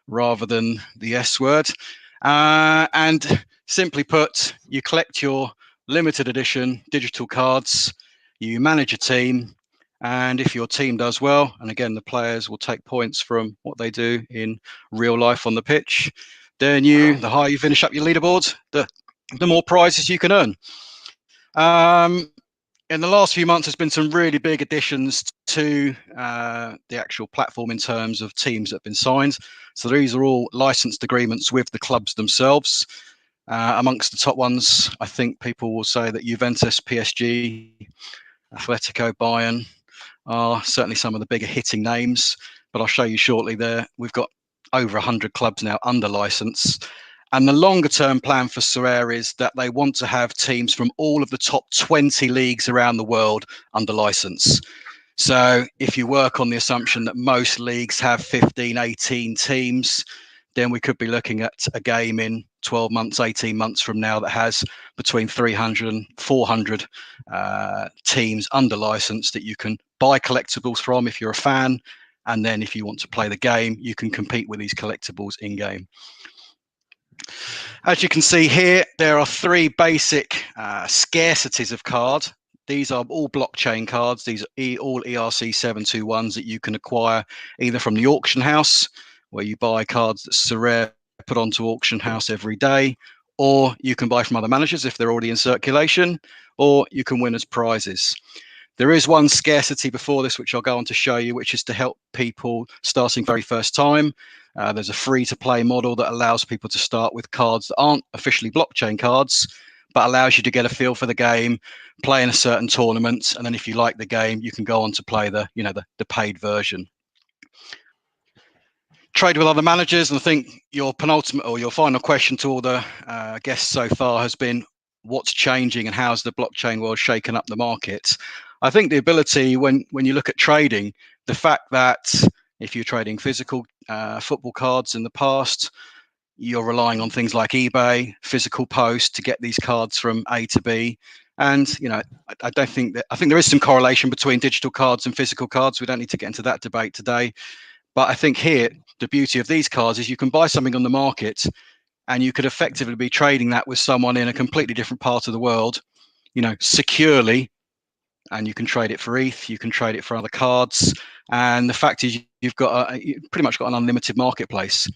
rather than the S word. And simply put, you collect your limited edition digital cards, you manage a team, and if your team does well, and again, the players will take points from what they do in real life on the pitch, then the higher you finish up your leaderboard, the more prizes you can earn. In the last few months, there's been some really big additions to the actual platform in terms of teams that have been signed. So these are all licensed agreements with the clubs themselves. Amongst the top ones, I think people will say that Juventus, PSG, Atletico, Bayern are certainly some of the bigger hitting names. But I'll show you shortly there. We've got over 100 clubs now under license. And the longer term plan for Sorare is that they want to have teams from all of the top 20 leagues around the world under license. So if you work on the assumption that most leagues have 15, 18 teams, then we could be looking at a game in 12 months, 18 months from now that has between 300 and 400 teams under license that you can buy collectibles from if you're a fan. And then if you want to play the game, you can compete with these collectibles in game. As you can see here, there are three basic scarcities of card. These are all blockchain cards. These are all ERC 721s that you can acquire either from the auction house, where you buy cards that Sorare put onto auction house every day, or you can buy from other managers if they're already in circulation, or you can win as prizes. There is one scarcity before this, which I'll go on to show you, which is to help people starting very first time. There's a free-to-play model that allows people to start with cards that aren't officially blockchain cards, but allows you to get a feel for the game, play in a certain tournament, and then if you like the game, you can go on to play the paid version. Trade with other managers, and I think your penultimate or your final question to all the guests so far has been, what's changing and how's the blockchain world shaken up the market? I think the ability, when you look at trading, the fact that if you're trading physical football cards in the past, you're relying on things like eBay, physical post to get these cards from A to B. And, I think there is some correlation between digital cards and physical cards. We don't need to get into that debate today. But I think here, the beauty of these cards is you can buy something on the market and you could effectively be trading that with someone in a completely different part of the world, securely. And you can trade it for ETH, you can trade it for other cards. And the fact is you've pretty much got an unlimited marketplace.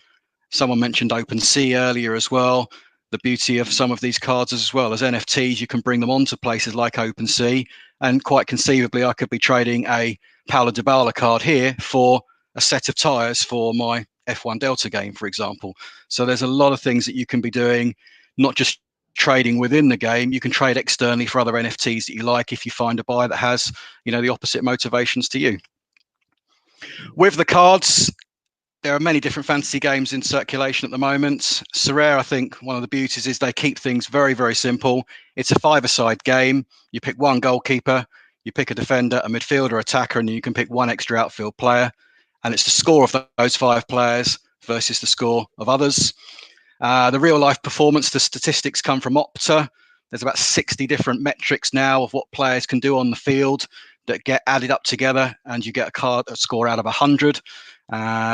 Someone mentioned OpenSea earlier as well. The beauty of some of these cards as well as NFTs, you can bring them onto places like OpenSea. And quite conceivably, I could be trading a Paulo Dybala card here for a set of tyres for my F1 Delta game, for example. So there's a lot of things that you can be doing, not just trading within the game. You can trade externally for other NFTs that you like if you find a buyer that has, the opposite motivations to you. With the cards, there are many different fantasy games in circulation at the moment. Sorare, I think one of the beauties is they keep things very, very simple. It's a five-a-side game. You pick one goalkeeper, you pick a defender, a midfielder, attacker, and you can pick one extra outfield player. And it's the score of those five players versus the score of others. The real life performance, the statistics come from Opta. There's about 60 different metrics now of what players can do on the field that get added up together, and you get a score out of 100.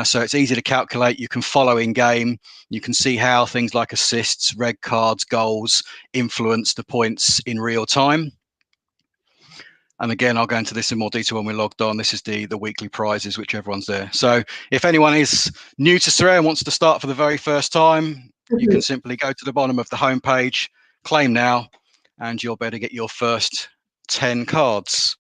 So it's easy to calculate. You can follow in game. You can see how things like assists, red cards, goals influence the points in real time. And again, I'll go into this in more detail when we're logged on. This is the weekly prizes, which everyone's there. So if anyone is new to Sorare and wants to start for the very first time, you can simply go to the bottom of the homepage, claim now, and you'll be able to get your first 10 cards.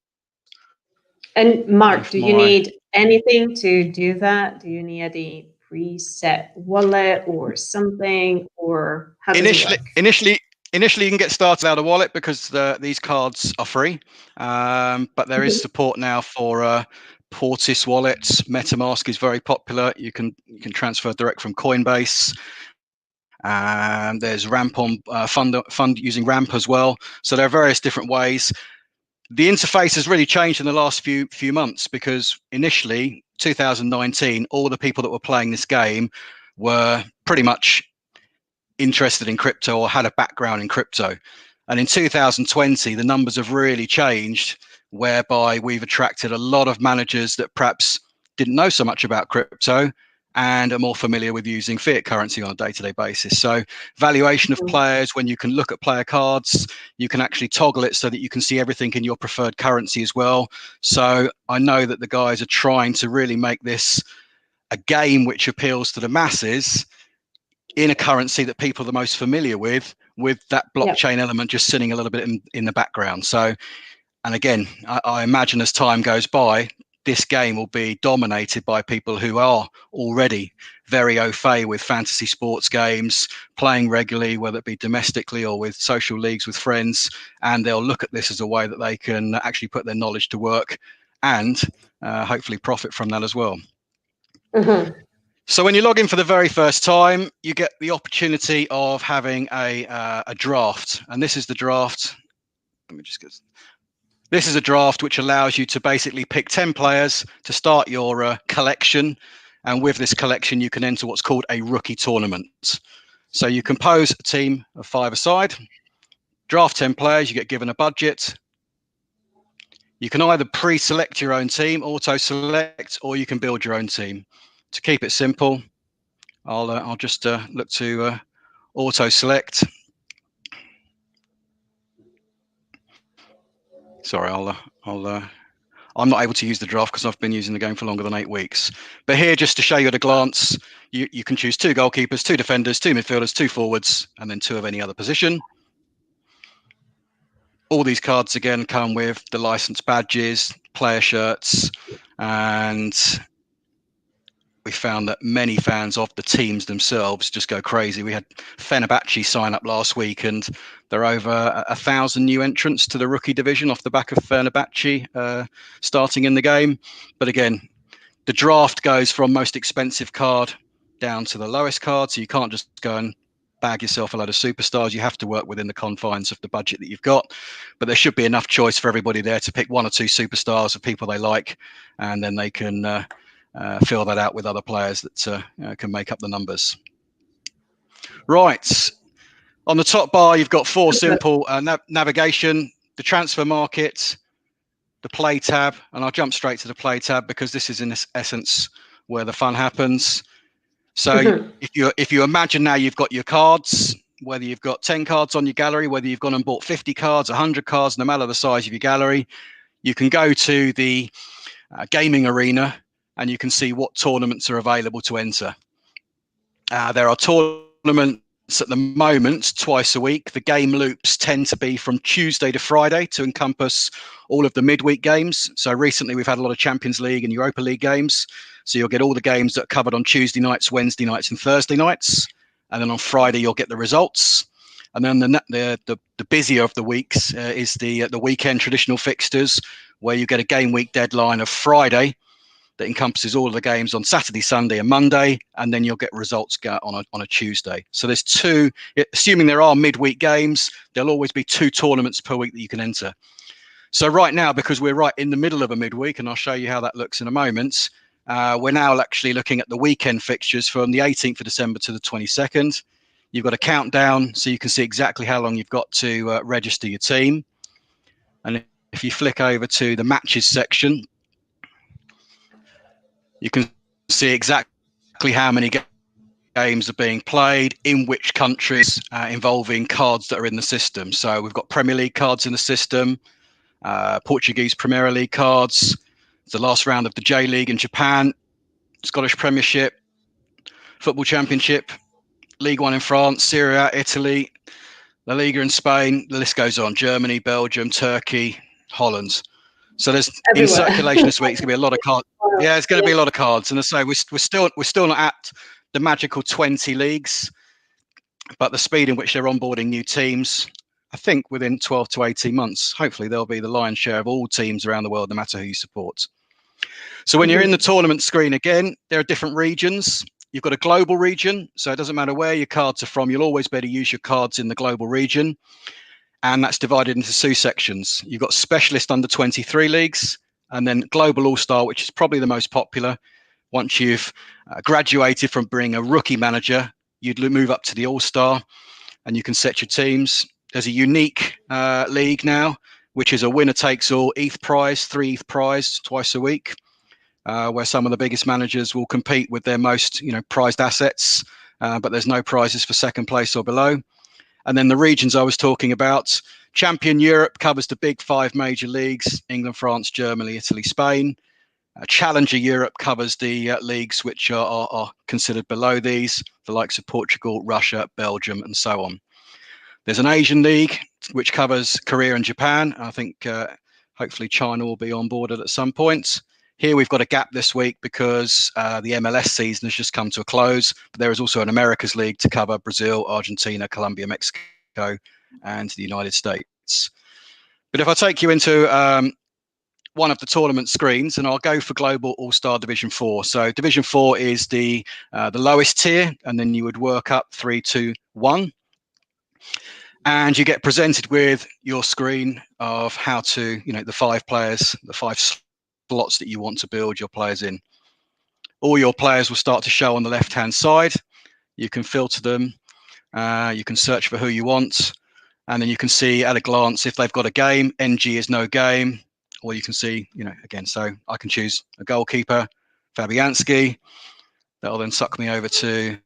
And Mark, do you need anything to do that? Do you need any preset wallet or something, or how does it work? Initially, you can get started out of wallet because these cards are free, but there is support now for Portis wallets. MetaMask is very popular. You can transfer direct from Coinbase. There's Ramp on fund using Ramp as well. So there are various different ways. The interface has really changed in the last few months, because initially 2019, all the people that were playing this game were pretty much interested in crypto or had a background in crypto. And in 2020, the numbers have really changed, whereby we've attracted a lot of managers that perhaps didn't know so much about crypto and are more familiar with using fiat currency on a day-to-day basis. So valuation of players, when you can look at player cards, you can actually toggle it so that you can see everything in your preferred currency as well. So I know that the guys are trying to really make this a game which appeals to the masses in a currency that people are the most familiar with that blockchain element just sitting a little bit in the background. So, and again, I imagine as time goes by, this game will be dominated by people who are already very au fait with fantasy sports games, playing regularly, whether it be domestically or with social leagues with friends, and they'll look at this as a way that they can actually put their knowledge to work and hopefully profit from that as well. So when you log in for the very first time, you get the opportunity of having a draft, and this is the draft. Let me just get. This is a draft which allows you to basically pick 10 players to start your collection. And with this collection, you can enter what's called a rookie tournament. So you compose a team of 5 aside, draft 10 players, you get given a budget. You can either pre-select your own team, auto-select, or you can build your own team. To keep it simple, I'll just look to auto-select. Sorry, I'm not able to use the draft because I've been using the game for longer than 8 weeks. But here, just to show you at a glance, you can choose 2 goalkeepers, 2 defenders, 2 midfielders, 2 forwards, and then 2 of any other position. All these cards, again, come with the license badges, player shirts, and we found that many fans of the teams themselves just go crazy. We had Fenerbahce sign up last week, and there are over 1,000 new entrants to the rookie division off the back of Fenerbahce starting in the game. But again, the draft goes from most expensive card down to the lowest card, so you can't just go and bag yourself a load of superstars. You have to work within the confines of the budget that you've got. But there should be enough choice for everybody there to pick 1 or 2 superstars of people they like, and then they can fill that out with other players that can make up the numbers. Right, on the top bar, you've got 4 simple navigation, the transfer market, the play tab, and I'll jump straight to the play tab because this is in essence where the fun happens. So if you imagine now you've got your cards, whether you've got 10 cards on your gallery, whether you've gone and bought 50 cards, 100 cards, no matter the size of your gallery, you can go to the gaming arena and you can see what tournaments are available to enter. There are tournaments at the moment twice a week. The game loops tend to be from Tuesday to Friday to encompass all of the midweek games. So recently we've had a lot of Champions League and Europa League games. So you'll get all the games that are covered on Tuesday nights, Wednesday nights and Thursday nights. And then on Friday, you'll get the results. And then the busier of the weeks is the weekend traditional fixtures, where you get a game week deadline of Friday that encompasses all of the games on Saturday, Sunday and Monday, and then you'll get results on a Tuesday. So there's 2, assuming there are midweek games, there'll always be 2 tournaments per week that you can enter. So right now, because we're right in the middle of a midweek, and I'll show you how that looks in a moment, we're now actually looking at the weekend fixtures from the 18th of December to the 22nd. You've got a countdown, so you can see exactly how long you've got to register your team. And if you flick over to the matches section, you can see exactly how many games are being played, in which countries, involving cards that are in the system. So we've got Premier League cards in the system, Portuguese Premier League cards, the last round of the J League in Japan, Scottish Premiership, Football Championship, League One in France, Serie A, Italy, La Liga in Spain, the list goes on, Germany, Belgium, Turkey, Holland. So there's everywhere. In circulation this week, it's going to be a lot of cards. Yeah, it's going to be a lot of cards, and as I say, we're still not at the magical 20 leagues, but the speed in which they're onboarding new teams, I think within 12 to 18 months, hopefully they'll be the lion's share of all teams around the world, no matter who you support. So when you're in the tournament screen again, there are different regions. You've got a global region, so it doesn't matter where your cards are from, you'll always be able to use your cards in the global region. And that's divided into two sections. You've got specialist under 23 leagues, and then global all-star, which is probably the most popular. Once you've graduated from being a rookie manager, you'd move up to the all-star, and you can set your teams. There's a unique league now, which is a winner-takes-all ETH prize, 3 ETH prize twice a week, where some of the biggest managers will compete with their most prized assets, but there's no prizes for second place or below. And then the regions I was talking about, Champion Europe covers the big 5 major leagues: England, France, Germany, Italy, Spain. Challenger Europe covers the leagues which are considered below these, the likes of Portugal, Russia, Belgium, and so on. There's an Asian League which covers Korea and Japan. I think hopefully China will be onboarded at some point. Here we've got a gap this week because the MLS season has just come to a close. But there is also an Americas League to cover Brazil, Argentina, Colombia, Mexico, and the United States. But if I take you into one of the tournament screens, and I'll go for Global All-Star Division 4. So Division 4 is the lowest tier, and then you would work up 3, 2, 1. And you get presented with your screen of how to, the 5 players, the 5 slots that you want to build your players in. All your players will start to show on the left-hand side. You can filter them. You can search for who you want. And then you can see at a glance if they've got a game. NG is no game. Or you can see, again, so I can choose a goalkeeper, Fabianski. That'll then suck me over to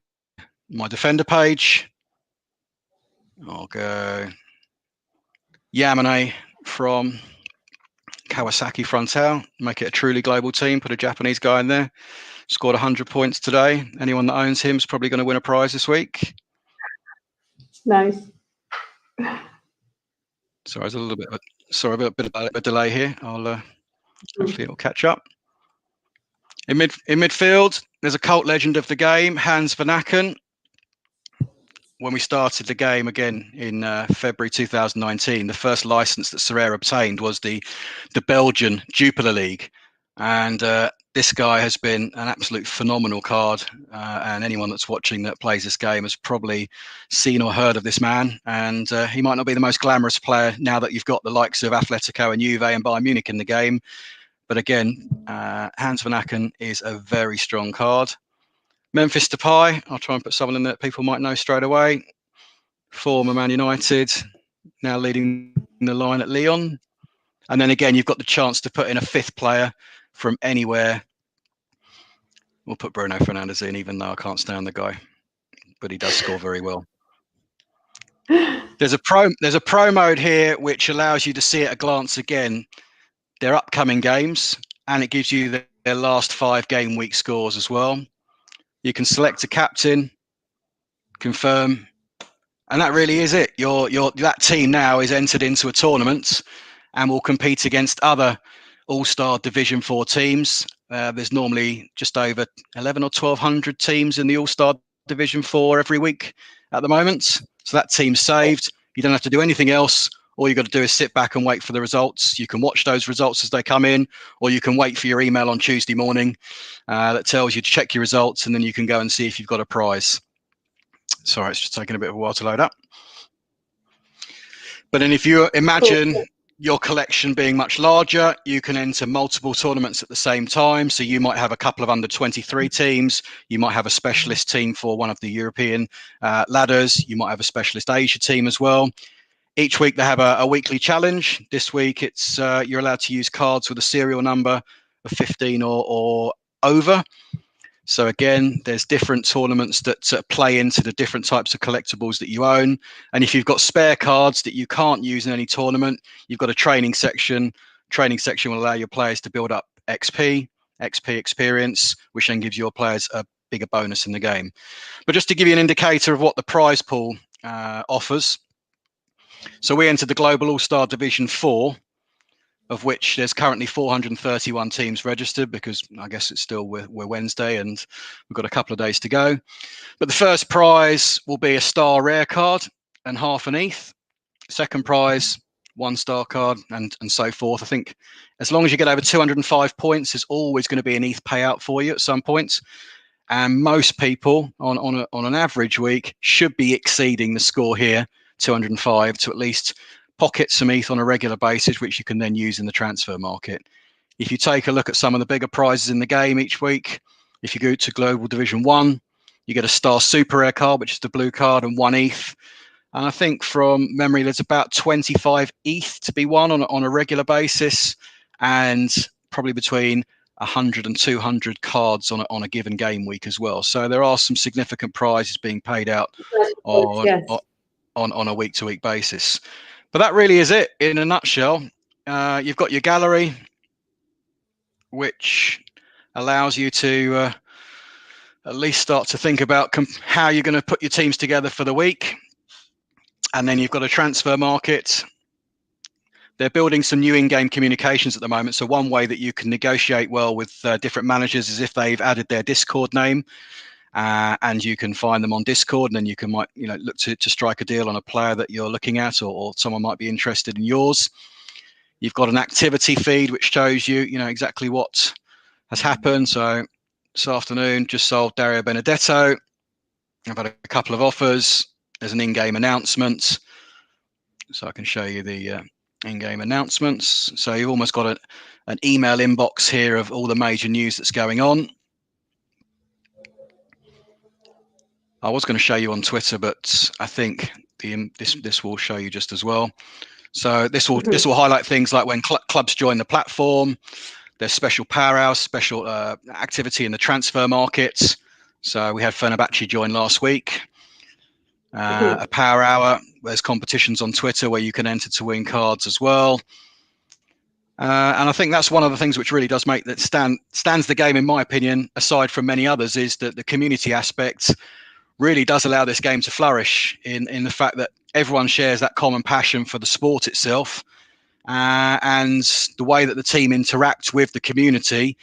my defender page. I'll go Yamane from Kawasaki Frontale, make it a truly global team, put a Japanese guy in there. Scored 100 points today. Anyone that owns him is probably going to win a prize this week. Nice. Sorry, there's a little bit of a delay here. I'll hopefully it'll catch up. In midfield, there's a cult legend of the game, Hans van Aken. When we started the game again in February 2019, the first license that Sorare obtained was the Belgian Jupiler League. And this guy has been an absolute phenomenal card. And anyone that's watching that plays this game has probably seen or heard of this man. And he might not be the most glamorous player now that you've got the likes of Atletico and Juve and Bayern Munich in the game. But again, Hans van Aken is a very strong card. Memphis Depay, I'll try and put someone in that people might know straight away. Former Man United, now leading the line at Lyon. And then again, you've got the chance to put in a 5th player from anywhere. We'll put Bruno Fernandes in, even though I can't stand the guy, but he does score very well. There's a pro mode here which allows you to see at a glance again their upcoming games, and it gives you their last 5 game week scores as well. You can select a captain, confirm, and that really is it. That team now is entered into a tournament and will compete against other All-Star Division 4 teams. There's normally just over 11 or 1,200 teams in the All-Star Division 4 every week at the moment. So that team's saved. You don't have to do anything else. All you've got to do is sit back and wait for the results. You can watch those results as they come in, or you can wait for your email on Tuesday morning that tells you to check your results, and then you can go and see if you've got a prize. Sorry, it's just taking a bit of a while to load up. But then if you imagine your collection being much larger, you can enter multiple tournaments at the same time. So you might have a couple of under 23 teams. You might have a specialist team for one of the European ladders. You might have a specialist Asia team as well. Each week they have a weekly challenge. This week it's you're allowed to use cards with a serial number of 15 or over. So again, there's different tournaments that play into the different types of collectibles that you own. And if you've got spare cards that you can't use in any tournament, you've got a training section. Training section will allow your players to build up XP experience, which then gives your players a bigger bonus in the game. But just to give you an indicator of what the prize pool offers. So we entered the Global All-Star Division 4. of which there's currently 431 teams registered, because I guess it's still we're Wednesday and we've got a couple of days to go. But the first prize will be a star rare card and half an ETH. Second prize, 1-star card, and so forth. I think as long as you get over 205 points, there's always going to be an ETH payout for you at some point. And most people on an average week should be exceeding the score here, 205, to at least pocket some ETH on a regular basis, which you can then use in the transfer market. If you take a look at some of the bigger prizes in the game each week, if you go to Global Division 1, you get a Star Super Rare card, which is the blue card, and 1 ETH. And I think from memory, there's about 25 ETH to be won on a regular basis, and probably between 100 and 200 cards on a given game week as well. So there are some significant prizes being paid out on a week-to-week basis. But that really is it in a nutshell. You've got your gallery, which allows you to at least start to think about how you're going to put your teams together for the week. And then you've got a transfer market. They're building some new in-game communications at the moment. So one way that you can negotiate well with different managers is if they've added their Discord name, and you can find them on Discord, and then you can look to strike a deal on a player that you're looking at, or someone might be interested in yours. You've got an activity feed which shows you exactly what has happened. So this afternoon, just sold Dario Benedetto. I've had a couple of offers. There's an in-game announcement, so I can show you the in-game announcements. So you've almost got an email inbox here of all the major news that's going on. I was going to show you on Twitter, but I think this will show you just as well. So this will highlight things like when clubs join the platform. There's special power hours, special activity in the transfer markets. So we had Fenerbahce join last week. A power hour. There's competitions on Twitter where you can enter to win cards as well. And I think that's one of the things which really does make that stands the game, in my opinion, aside from many others, is that the community aspect really does allow this game to flourish in the fact that everyone shares that common passion for the sport itself, and the way that the team interact with the community.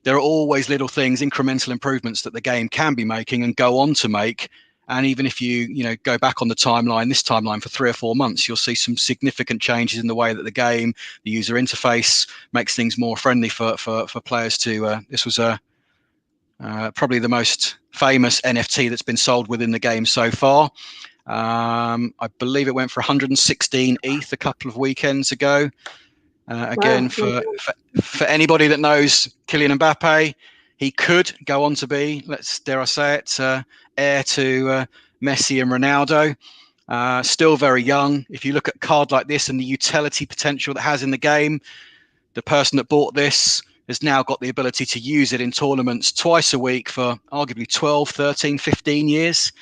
There are always little things, incremental improvements that the game can be making and go on to make. And even if you go back on this timeline for 3 or 4 months, you'll see some significant changes in the way that the game, the user interface, makes things more friendly for players to. This was probably the most famous NFT that's been sold within the game so far. I believe it went for 116 ETH a couple of weekends ago. Again, for anybody that knows Kylian Mbappe, he could go on to be, dare I say it, heir to Messi and Ronaldo. Still very young. If you look at a card like this and the utility potential that it has in the game, the person that bought this has now got the ability to use it in tournaments twice a week for arguably 12, 13, 15 years.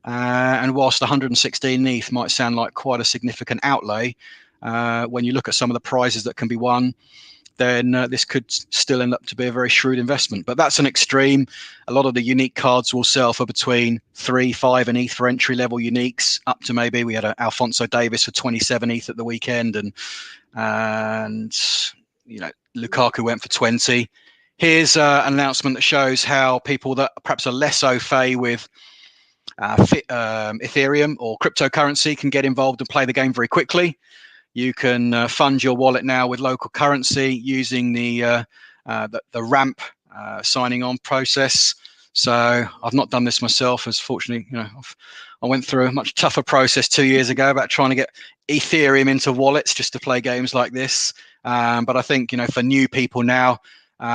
And whilst 116 ETH might sound like quite a significant outlay, when you look at some of the prizes that can be won, then this could still end up to be a very shrewd investment. But that's an extreme. A lot of the unique cards will sell for between 3, 5 and ETH for entry level uniques, up to maybe we had Alphonso Davies for 27 ETH at the weekend, and Lukaku went for 20. Here's an announcement that shows how people that perhaps are less au fait with Ethereum or cryptocurrency can get involved and play the game very quickly. You can fund your wallet now with local currency using the ramp signing on process. So I've not done this myself, as fortunately, I went through a much tougher process 2 years ago about trying to get Ethereum into wallets just to play games like this. But I think, for new people now,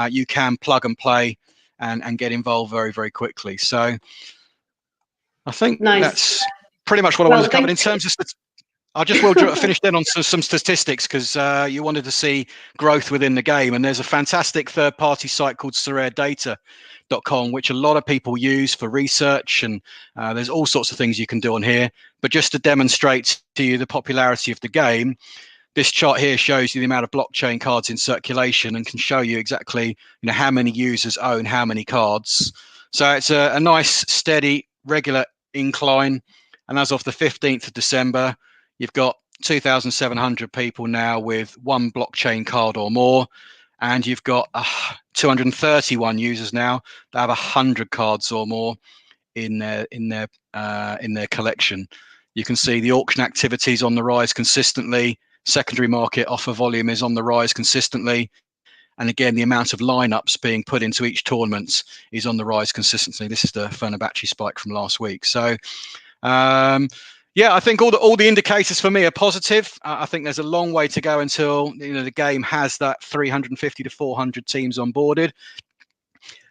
you can plug and play and get involved very, very quickly. So I think that's pretty much what I wanted to cover in terms of. I just will finish then on some statistics, because you wanted to see growth within the game. And there's a fantastic third-party site called SorareData.com, which a lot of people use for research. And there's all sorts of things you can do on here. But just to demonstrate to you the popularity of the game, this chart here shows you the amount of blockchain cards in circulation and can show you exactly how many users own how many cards. So it's a nice, steady, regular incline. And as of the 15th of December, you've got 2,700 people now with one blockchain card or more, and you've got 231 users now that have 100 cards or more in their collection. You can see the auction activities on the rise consistently. Secondary market offer volume is on the rise consistently. And again, the amount of lineups being put into each tournament is on the rise consistently. This is the Fenerbahce spike from last week. So, yeah, I think all the indicators for me are positive. I think there's a long way to go until the game has that 350 to 400 teams onboarded.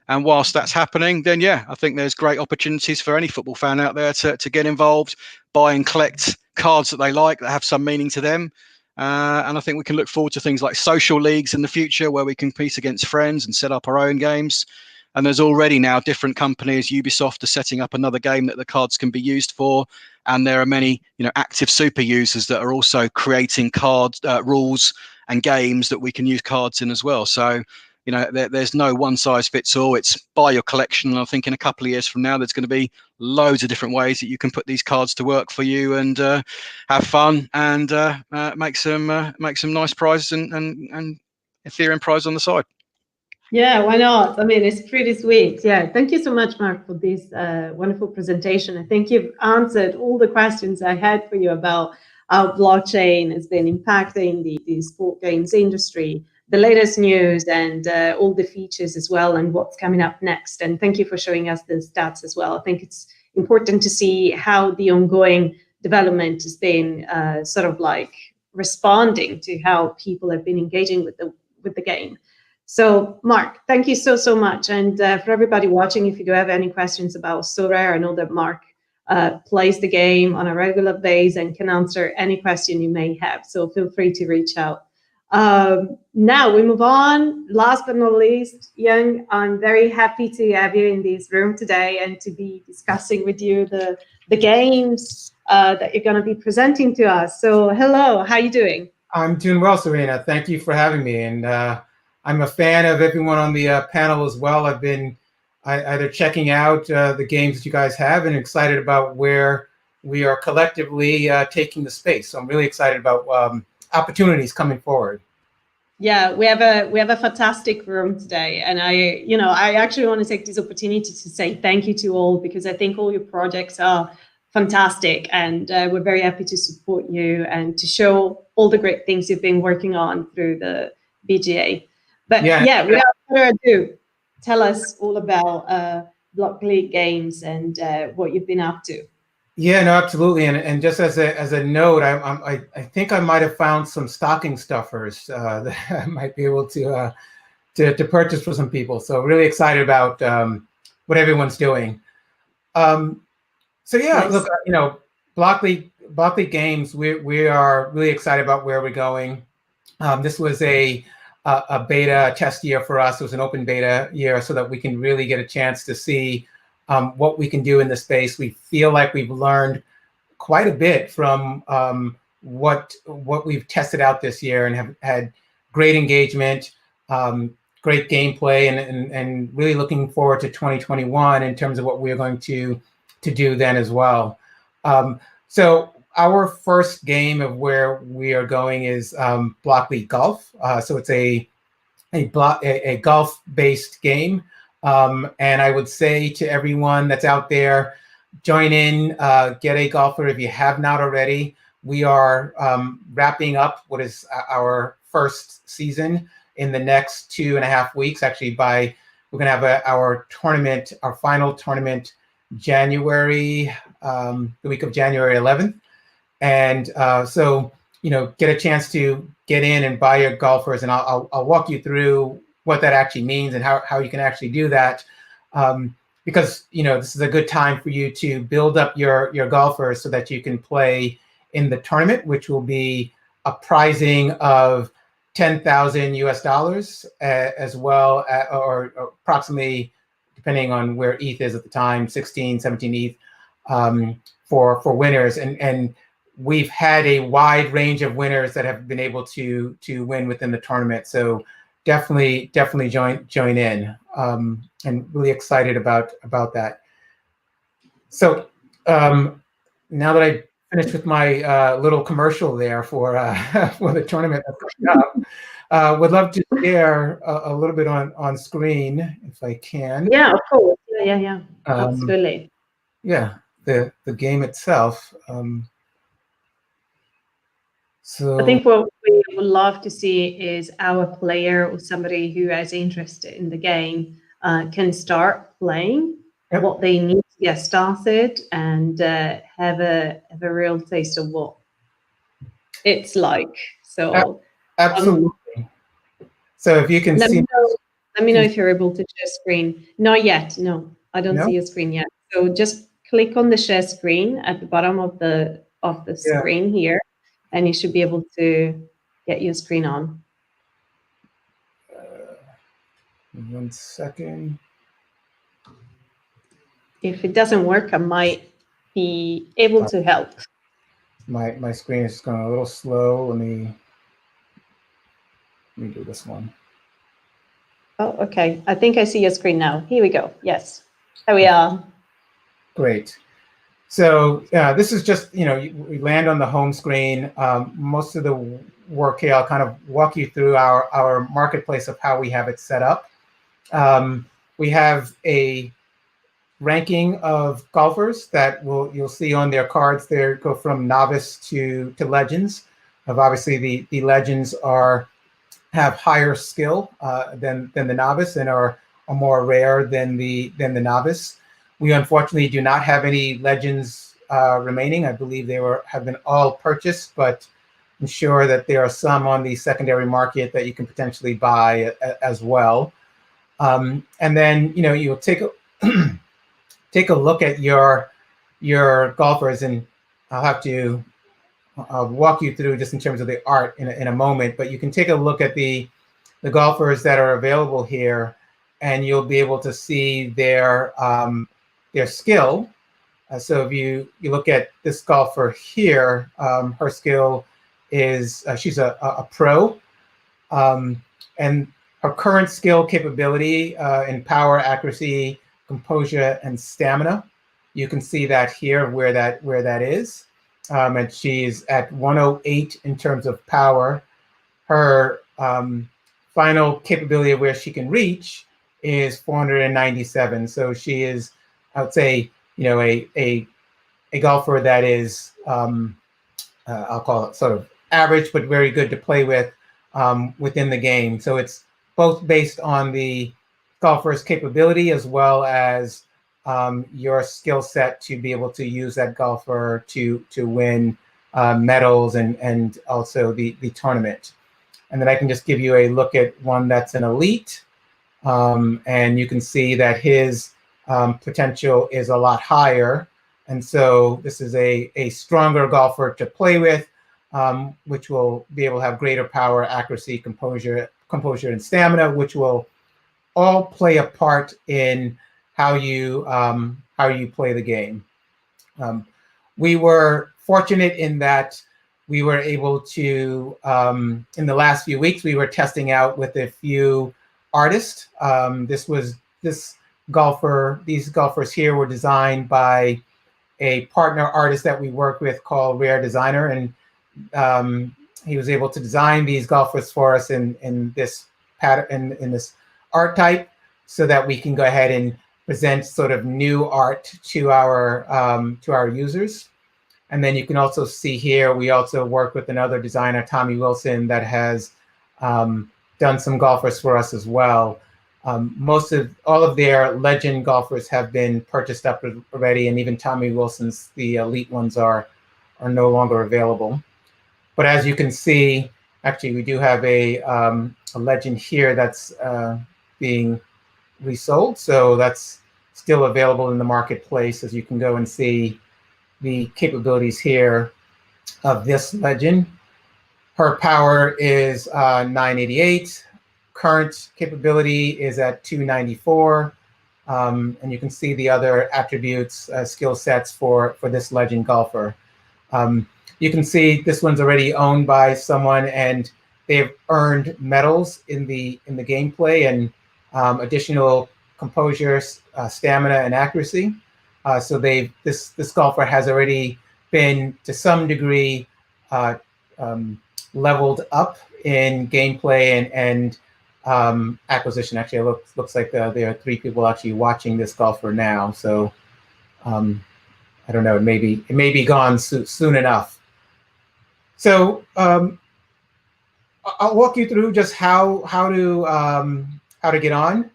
And whilst that's happening, then yeah, I think there's great opportunities for any football fan out there to get involved, buy and collect cards that they like, that have some meaning to them. And I think we can look forward to things like social leagues in the future where we compete against friends and set up our own games. And there's already now different companies. Ubisoft are setting up another game that the cards can be used for. And there are many, active super users that are also creating cards, rules and games that we can use cards in as well. So, there's no one size fits all. It's buy your collection. And I think in a couple of years from now, there's going to be loads of different ways that you can put these cards to work for you and have fun and make some nice prizes and Ethereum prize on the side. Yeah, why not? I mean, it's pretty sweet. Yeah, thank you so much, Mark, for this wonderful presentation. I think you've answered all the questions I had for you about how blockchain has been impacting the sport games industry, the latest news, and all the features as well, and what's coming up next. And thank you for showing us the stats as well. I think it's important to see how the ongoing development has been sort of like responding to how people have been engaging with the game. So, Mark, thank you so much. And for everybody watching, if you do have any questions about Sorare, I know that Mark plays the game on a regular basis and can answer any question you may have. So feel free to reach out. Now we move on. Last but not least, Young, I'm very happy to have you in this room today and to be discussing with you the games that you're going to be presenting to us. So hello, how are you doing? I'm doing well, Serena. Thank you for having me. And I'm a fan of everyone on the panel as well. I've been either checking out the games that you guys have and excited about where we are collectively taking the space. So I'm really excited about opportunities coming forward. Yeah, we have a fantastic room today, and I actually want to take this opportunity to say thank you to all, because I think all your projects are fantastic, and we're very happy to support you and to show all the great things you've been working on through the BGA. But yeah, without further ado, tell us all about Blockley Games and what you've been up to. Yeah, no, absolutely. And just as a note, I think I might have found some stocking stuffers that I might be able to purchase for some people. So really excited about what everyone's doing. So yeah, nice. Look, Blockley Games, we are really excited about where we're going. This was a beta test year for us. It was an open beta year so that we can really get a chance to see what we can do in the space. We feel like we've learned quite a bit from what we've tested out this year, and have had great engagement, great gameplay, and really looking forward to 2021 in terms of what we're going to do then as well. So our first game of where we are going is Blockley Golf. So it's a golf-based game. And I would say to everyone that's out there, join in, get a golfer if you have not already. We are wrapping up what is our first season in the next 2.5 weeks. Actually, we're going to have our final tournament, the week of January 11th. And so, get a chance to get in and buy your golfers, and I'll walk you through what that actually means and how you can actually do that. Because, this is a good time for you to build up your golfers so that you can play in the tournament, which will be a prizing of $10,000 US, as well, or approximately, depending on where ETH is at the time, 16, 17 ETH for winners. And we've had a wide range of winners that have been able to win within the tournament. So definitely join in, and really excited about that. So now that I finish with my little commercial there for for the tournament that's coming up. Would love to share a little bit on screen if I can. Yeah, of course. Yeah. Absolutely. Yeah, the game itself. So I think what we would love to see is our player or somebody who is interested in the game can start playing. Yep. What they need to get started and have a real taste of what it's like. So absolutely. So if you can see, let me know if you're able to share screen. Not yet. No, I don't see a screen yet. So just click on the share screen at the bottom of the screen here, and you should be able to get your screen on. 1 second. If it doesn't work, I might be able to help. My screen is going a little slow. Let me do this one. Oh, okay. I think I see your screen now. Here we go. Yes, there we are. Great. So this is just, we land on the home screen. Most of the work here, I'll kind of walk you through our marketplace of how we have it set up. We have a ranking of golfers that you'll see on their cards there, go from novice to legends. Obviously, the legends have higher skill than the novice and are more rare than the novice. We unfortunately do not have any legends remaining. I believe they have been all purchased, but I'm sure that there are some on the secondary market that you can potentially buy as well. And then you'll take a look at your golfers, and I'll walk you through just in terms of the art in a moment. But you can take a look at the golfers that are available here, and you'll be able to see their skill. So if you look at this golfer here, her skill is she's a pro, and her current skill capability in power, accuracy, composure, and stamina. You can see that here where that is, and she's at 108 in terms of power. Her final capability of where she can reach is 497. So she is, I would say, a golfer that is, I'll call it sort of average, but very good to play with within the game. So it's both based on the golfer's capability as well as your skill set to be able to use that golfer to win medals and also the tournament. And then I can just give you a look at one that's an elite, and you can see that his potential is a lot higher. And so this is a stronger golfer to play with, which will be able to have greater power, accuracy, composure, and stamina, which will all play a part in how you play the game. We were fortunate in that we were able to, in the last few weeks, we were testing out with a few artists. These golfers here were designed by a partner artist that we work with called Rare Designer, and he was able to design these golfers for us in this pattern, in this art type, so that we can go ahead and present sort of new art to our users. And then you can also see here, we also work with another designer, Tommy Wilson, that has done some golfers for us as well. All of their legend golfers have been purchased up already, and even Tommy Wilson's, the elite ones, are no longer available. But as you can see, actually, we do have a legend here that's being resold, so that's still available in the marketplace, as you can go and see the capabilities here of this legend. Her power is 988. Current capability is at 294. And you can see the other attributes, skill sets for this legend golfer. You can see this one's already owned by someone, and they've earned medals in the gameplay and additional composure, stamina, and accuracy. So this golfer has already been to some degree leveled up in gameplay and acquisition. Actually, it looks like there are 3 people actually watching this golfer now. So I don't know. It may be gone soon enough. So I'll walk you through just how to get on.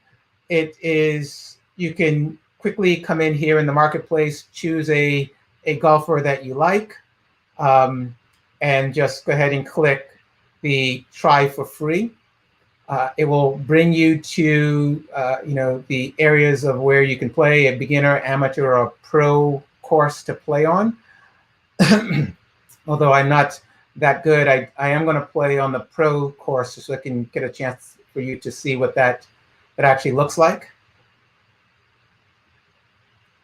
It is, you can quickly come in here in the marketplace, choose a golfer that you like, and just go ahead and click the try for free. It will bring you to the areas of where you can play, a beginner, amateur, or pro course to play on. Although I'm not that good, I am going to play on the pro course so I can get a chance for you to see what that actually looks like.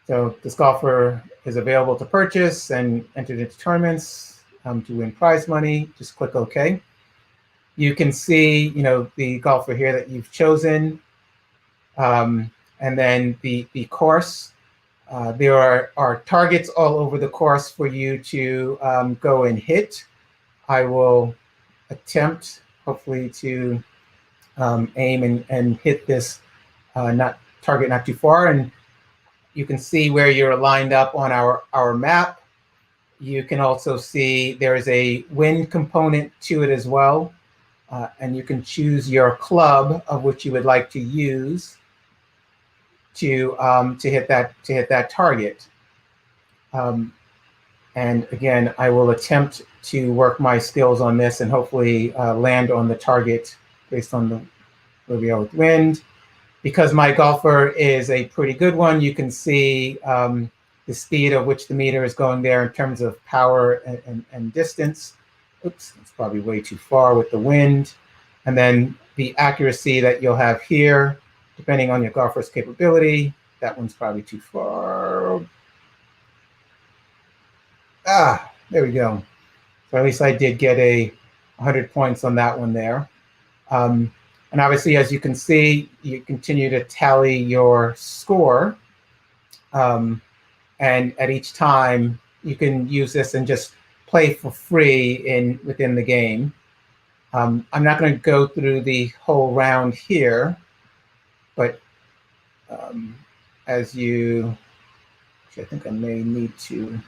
So this golfer is available to purchase and enter into tournaments to win prize money. Just click OK. You can see, the golfer here that you've chosen, and then the course. There are targets all over the course for you to go and hit. I will attempt, hopefully, to aim and hit this target not too far. And you can see where you're lined up on our map. You can also see there is a wind component to it as well. And you can choose your club of which you would like to use to hit that target. And again, I will attempt to work my skills on this and hopefully land on the target based on where we are with wind. Because my golfer is a pretty good one, you can see the speed of which the meter is going there in terms of power and distance. Oops, it's probably way too far with the wind. And then the accuracy that you'll have here, depending on your golfer's capability. That one's probably too far. There we go. So at least I did get 100 points on that one there. And obviously, as you can see, you continue to tally your score. And at each time, you can use this and just play for free within the game. I'm not going to go through the whole round here, but as you, I think I may need to,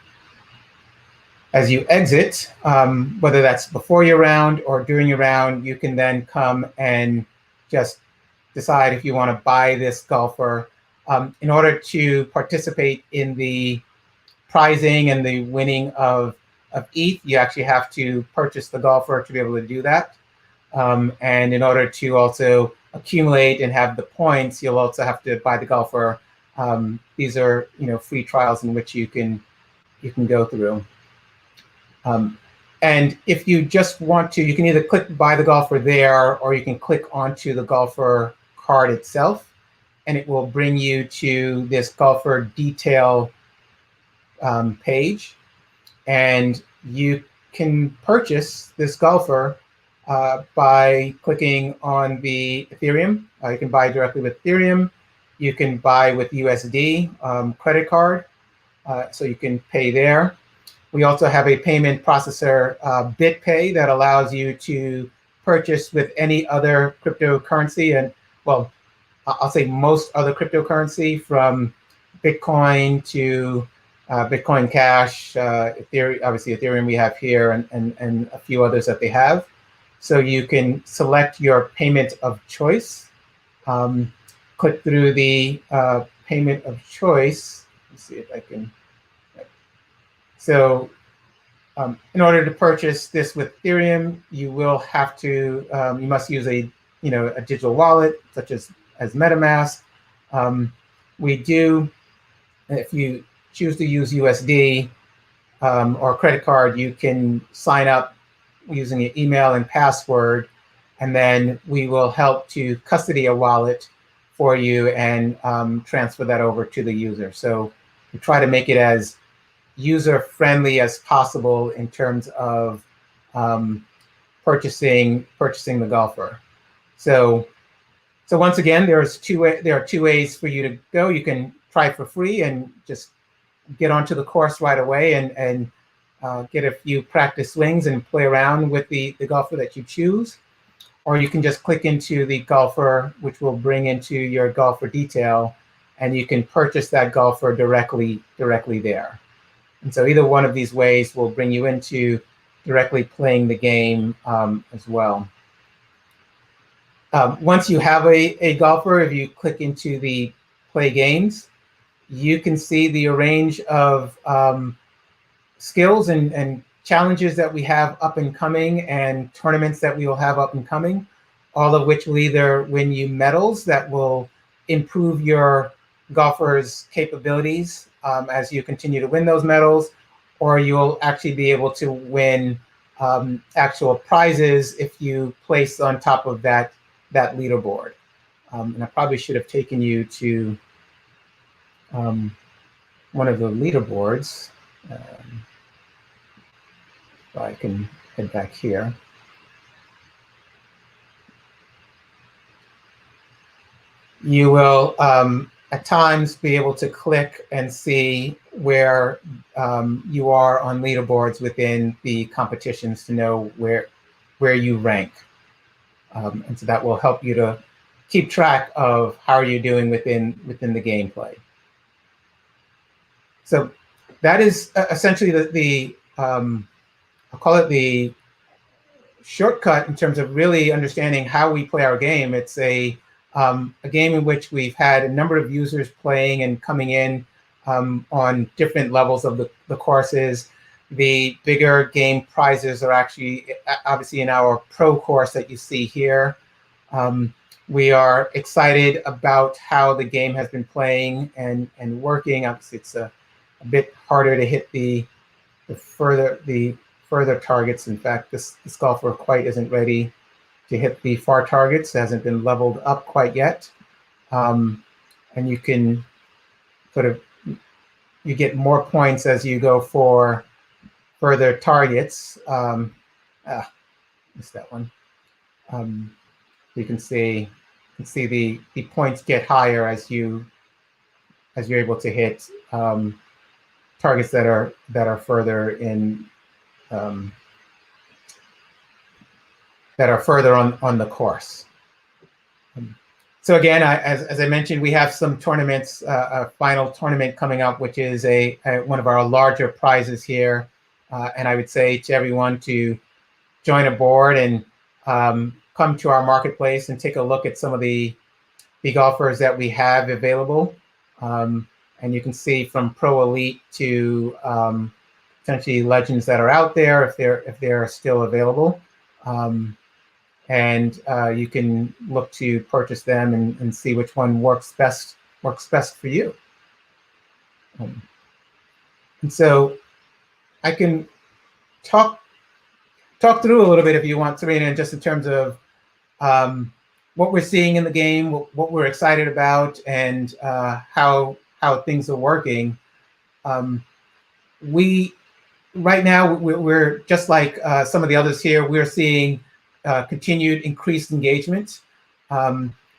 as you exit, whether that's before your round or during your round, you can then come and just decide if you want to buy this golfer. In order to participate in the prizing and the winning of ETH, you actually have to purchase the golfer to be able to do that. And in order to also accumulate and have the points, you'll also have to buy the golfer. These are free trials in which you can go through. And if you just want to, you can either click buy the golfer there, or you can click onto the golfer card itself, and it will bring you to this golfer detail page. And you can purchase this golfer by clicking on the Ethereum. You can buy directly with Ethereum. You can buy with USD credit card, so you can pay there. We also have a payment processor, BitPay, that allows you to purchase with any other cryptocurrency, and well, I'll say most other cryptocurrency, from Bitcoin to Bitcoin Cash, Ethereum, obviously Ethereum we have here, and a few others that they have. So you can select your payment of choice. Click through the payment of choice. Let's see if I can. So in order to purchase this with Ethereum, you will have to, you must use a digital wallet such as MetaMask. We do, if you choose to use USD or a credit card, you can sign up using your email and password, and then we will help to custody a wallet for you and transfer that over to the user. So we try to make it as user-friendly as possible in terms of purchasing the golfer. So once again, there are two ways for you to go. You can try for free and just get onto the course right away and get a few practice swings and play around with the golfer that you choose. Or you can just click into the golfer, which will bring into your golfer detail, and you can purchase that golfer directly there. And so either one of these ways will bring you into directly playing the game as well. Once you have a golfer, if you click into the play games, you can see the range of skills and challenges that we have up and coming, and tournaments that we will have up and coming, all of which will either win you medals that will improve your golfer's capabilities as you continue to win those medals, or you'll actually be able to win actual prizes if you place on top of that leaderboard. And I probably should have taken you to one of the leaderboards. So I can head back here. You will at times be able to click and see where you are on leaderboards within the competitions to know where you rank. And so that will help you to keep track of how you're doing within the gameplay. So that is essentially the I'll call it the shortcut in terms of really understanding how we play our game. It's a game in which we've had a number of users playing and coming in on different levels of the courses. The bigger game prizes are actually obviously in our pro course that you see here. We are excited about how the game has been playing and working. Obviously, it's a bit harder to hit the further targets. In fact, this golfer quite isn't ready to hit the far targets. It hasn't been leveled up quite yet. And you can you get more points as you go for further targets. Missed that one. You can see the points get higher as you're able to hit targets that are further in that are further on the course. So again, as I mentioned, we have some tournaments, a final tournament coming up, which is one of our larger prizes here. And I would say to everyone to join a board and come to our marketplace and take a look at some of the golfers that we have available. And you can see from Pro Elite to potentially legends that are out there if they're still available. And you can look to purchase them and see which one works best for you. And so I can talk through a little bit if you want, Serena, just in terms of what we're seeing in the game, what we're excited about, and how things are working. Right now, we're just like some of the others here. We're seeing continued increased engagement.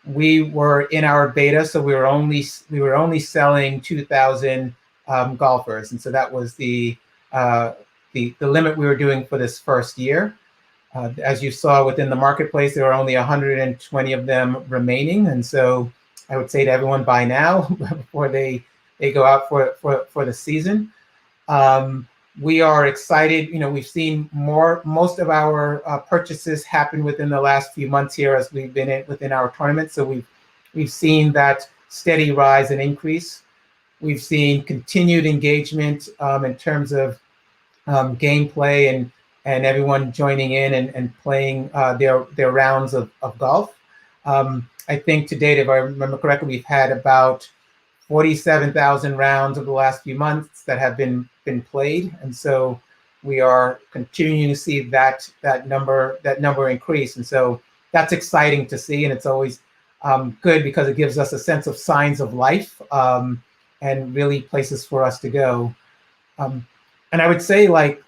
We were in our beta, so we were only selling 2,000 golfers, and so that was the limit we were doing for this first year. As you saw within the marketplace, there are only 120 of them remaining, and so I would say to everyone by now, before they go out for the season. We are excited. We've seen most of our purchases happen within the last few months here as we've been within our tournament. So we've seen that steady rise and increase. We've seen continued engagement in terms of gameplay and everyone joining in and playing their rounds of golf. I think to date, if I remember correctly, we've had about 47,000 rounds over the last few months that have been played, and so we are continuing to see that number increase, and so that's exciting to see, and it's always good because it gives us a sense of signs of life and really places for us to go. And I would say, like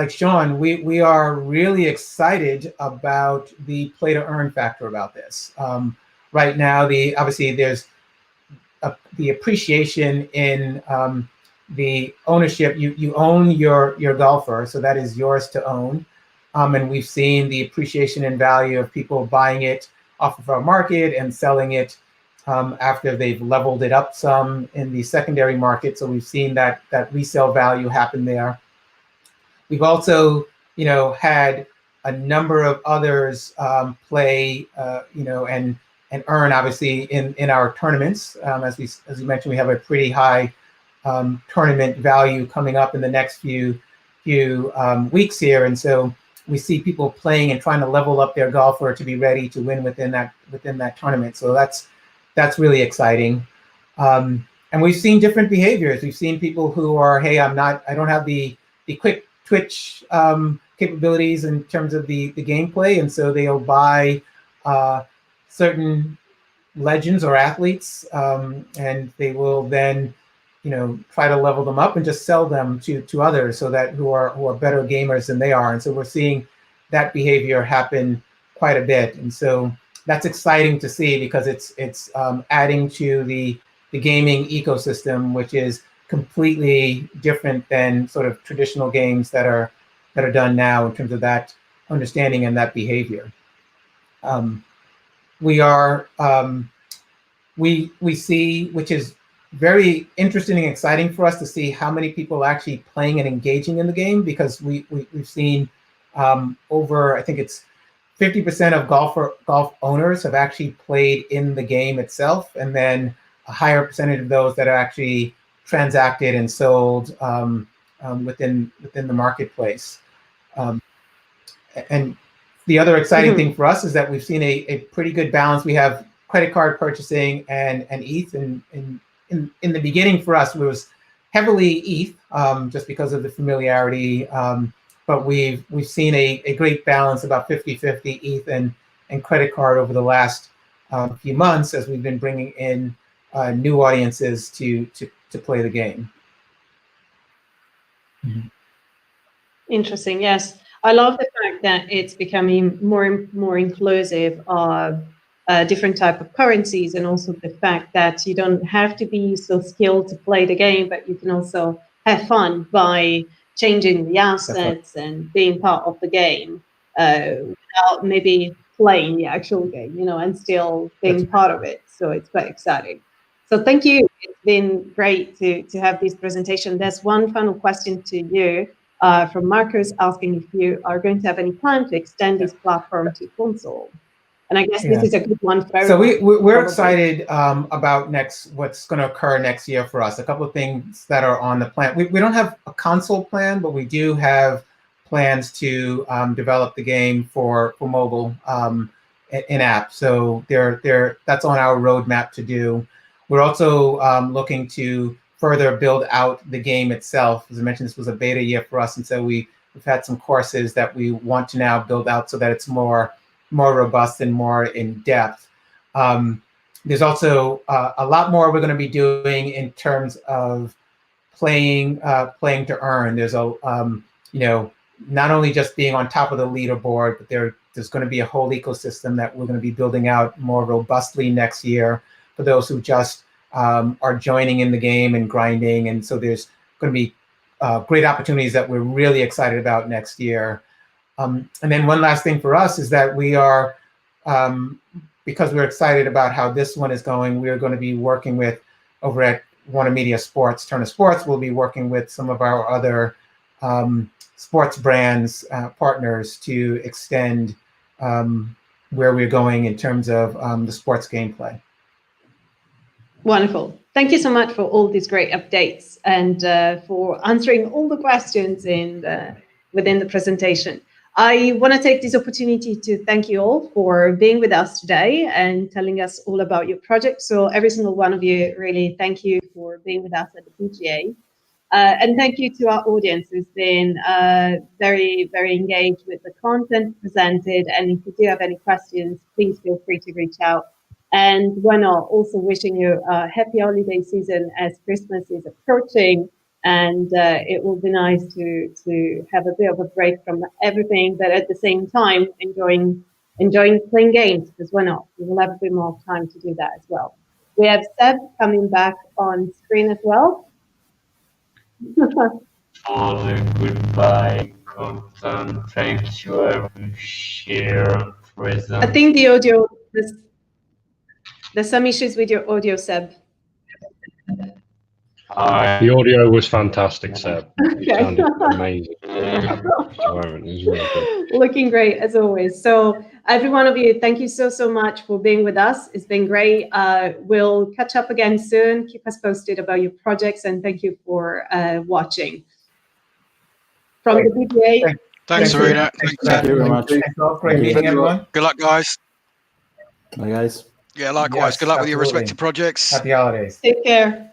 Sean, we are really excited about the play to earn factor about this. Right now, obviously there's the appreciation in the ownership. You own your golfer, so that is yours to own. And we've seen the appreciation in value of people buying it off of our market and selling it after they've leveled it up some in the secondary market. So we've seen that resale value happen there. We've also, had a number of others play, and earn, obviously, in our tournaments. As you mentioned, we have a pretty high tournament value coming up in the next few weeks here, and so we see people playing and trying to level up their golfer to be ready to win within that tournament. So that's really exciting. And we've seen different behaviors. We've seen people who are, hey, I don't have the quick twitch capabilities in terms of the gameplay, and so they'll buy certain legends or athletes, and they will then try to level them up and just sell them to others, so that who are better gamers than they are. And so we're seeing that behavior happen quite a bit, and so that's exciting to see, because it's adding to the gaming ecosystem, which is completely different than sort of traditional games that are done now in terms of that understanding and that behavior. We see, which is very interesting and exciting for us, to see how many people are actually playing and engaging in the game, because we've seen over, I think it's 50% of golf owners have actually played in the game itself, and then a higher percentage of those that are actually transacted and sold within the marketplace. And the other exciting thing for us is that we've seen a pretty good balance. We have credit card purchasing and ETH, and in the beginning for us, it was heavily ETH, just because of the familiarity. But we've seen a great balance, about 50-50 ETH and credit card over the last few months, as we've been bringing in new audiences to play the game. Interesting. Yes, I love the fact that it's becoming more inclusive of different type of currencies, and also the fact that you don't have to be so skilled to play the game, but you can also have fun by changing the assets and being part of the game without maybe playing the actual game, and still being part of it. So it's quite exciting. So thank you. It's been great to have this presentation. There's one final question to you from Marcus, asking if you are going to have any plan to extend this platform to console. And I guess this is a good one for everyone. So we're excited about what's going to occur next year for us. A couple of things that are on the plan. We don't have a console plan, but we do have plans to develop the game for mobile in app. So that's on our roadmap to do. We're also looking to further build out the game itself. As I mentioned, this was a beta year for us, and so we've had some courses that we want to now build out so that it's more robust and more in depth. There's also a lot more we're going to be doing in terms of playing to earn. There's not only just being on top of the leaderboard, but there's going to be a whole ecosystem that we're going to be building out more robustly next year for those who just are joining in the game and grinding. And so there's going to be great opportunities that we're really excited about next year. And then one last thing for us is that we are, because we're excited about how this one is going, we are going to be working with, over at Warner Media Sports, Turner Sports, we'll be working with some of our other sports brands, partners, to extend where we're going in terms of the sports gameplay. Wonderful. Thank you so much for all these great updates and for answering all the questions within the presentation. I want to take this opportunity to thank you all for being with us today and telling us all about your project. So every single one of you, really thank you for being with us at the Bga. And thank you to our audience who's been very, very engaged with the content presented. And if you do have any questions, please feel free to reach out. And why not, also wishing you a happy holiday season as Christmas is approaching. And it will be nice to have a bit of a break from everything, but at the same time enjoying playing games, because why not? We will have a bit more time to do that as well. We have Seb coming back on screen as well. For the goodbye content. Thank you, every share present. I think the audio, there's some issues with your audio, Seb. The audio was fantastic, Seb. It Okay. sounded amazing. It was really good. Looking great as always. So every one of you, thank you so much for being with us. It's been great. We'll catch up again soon. Keep us posted about your projects, and thank you for watching. From the BGA. Thanks, Serena. Thank you very much. Thanks all for meeting, everyone. Good luck, guys. Bye, guys. Yeah, likewise. Yes, Good luck with your absolutely. respective projects. Happy holidays. Take care.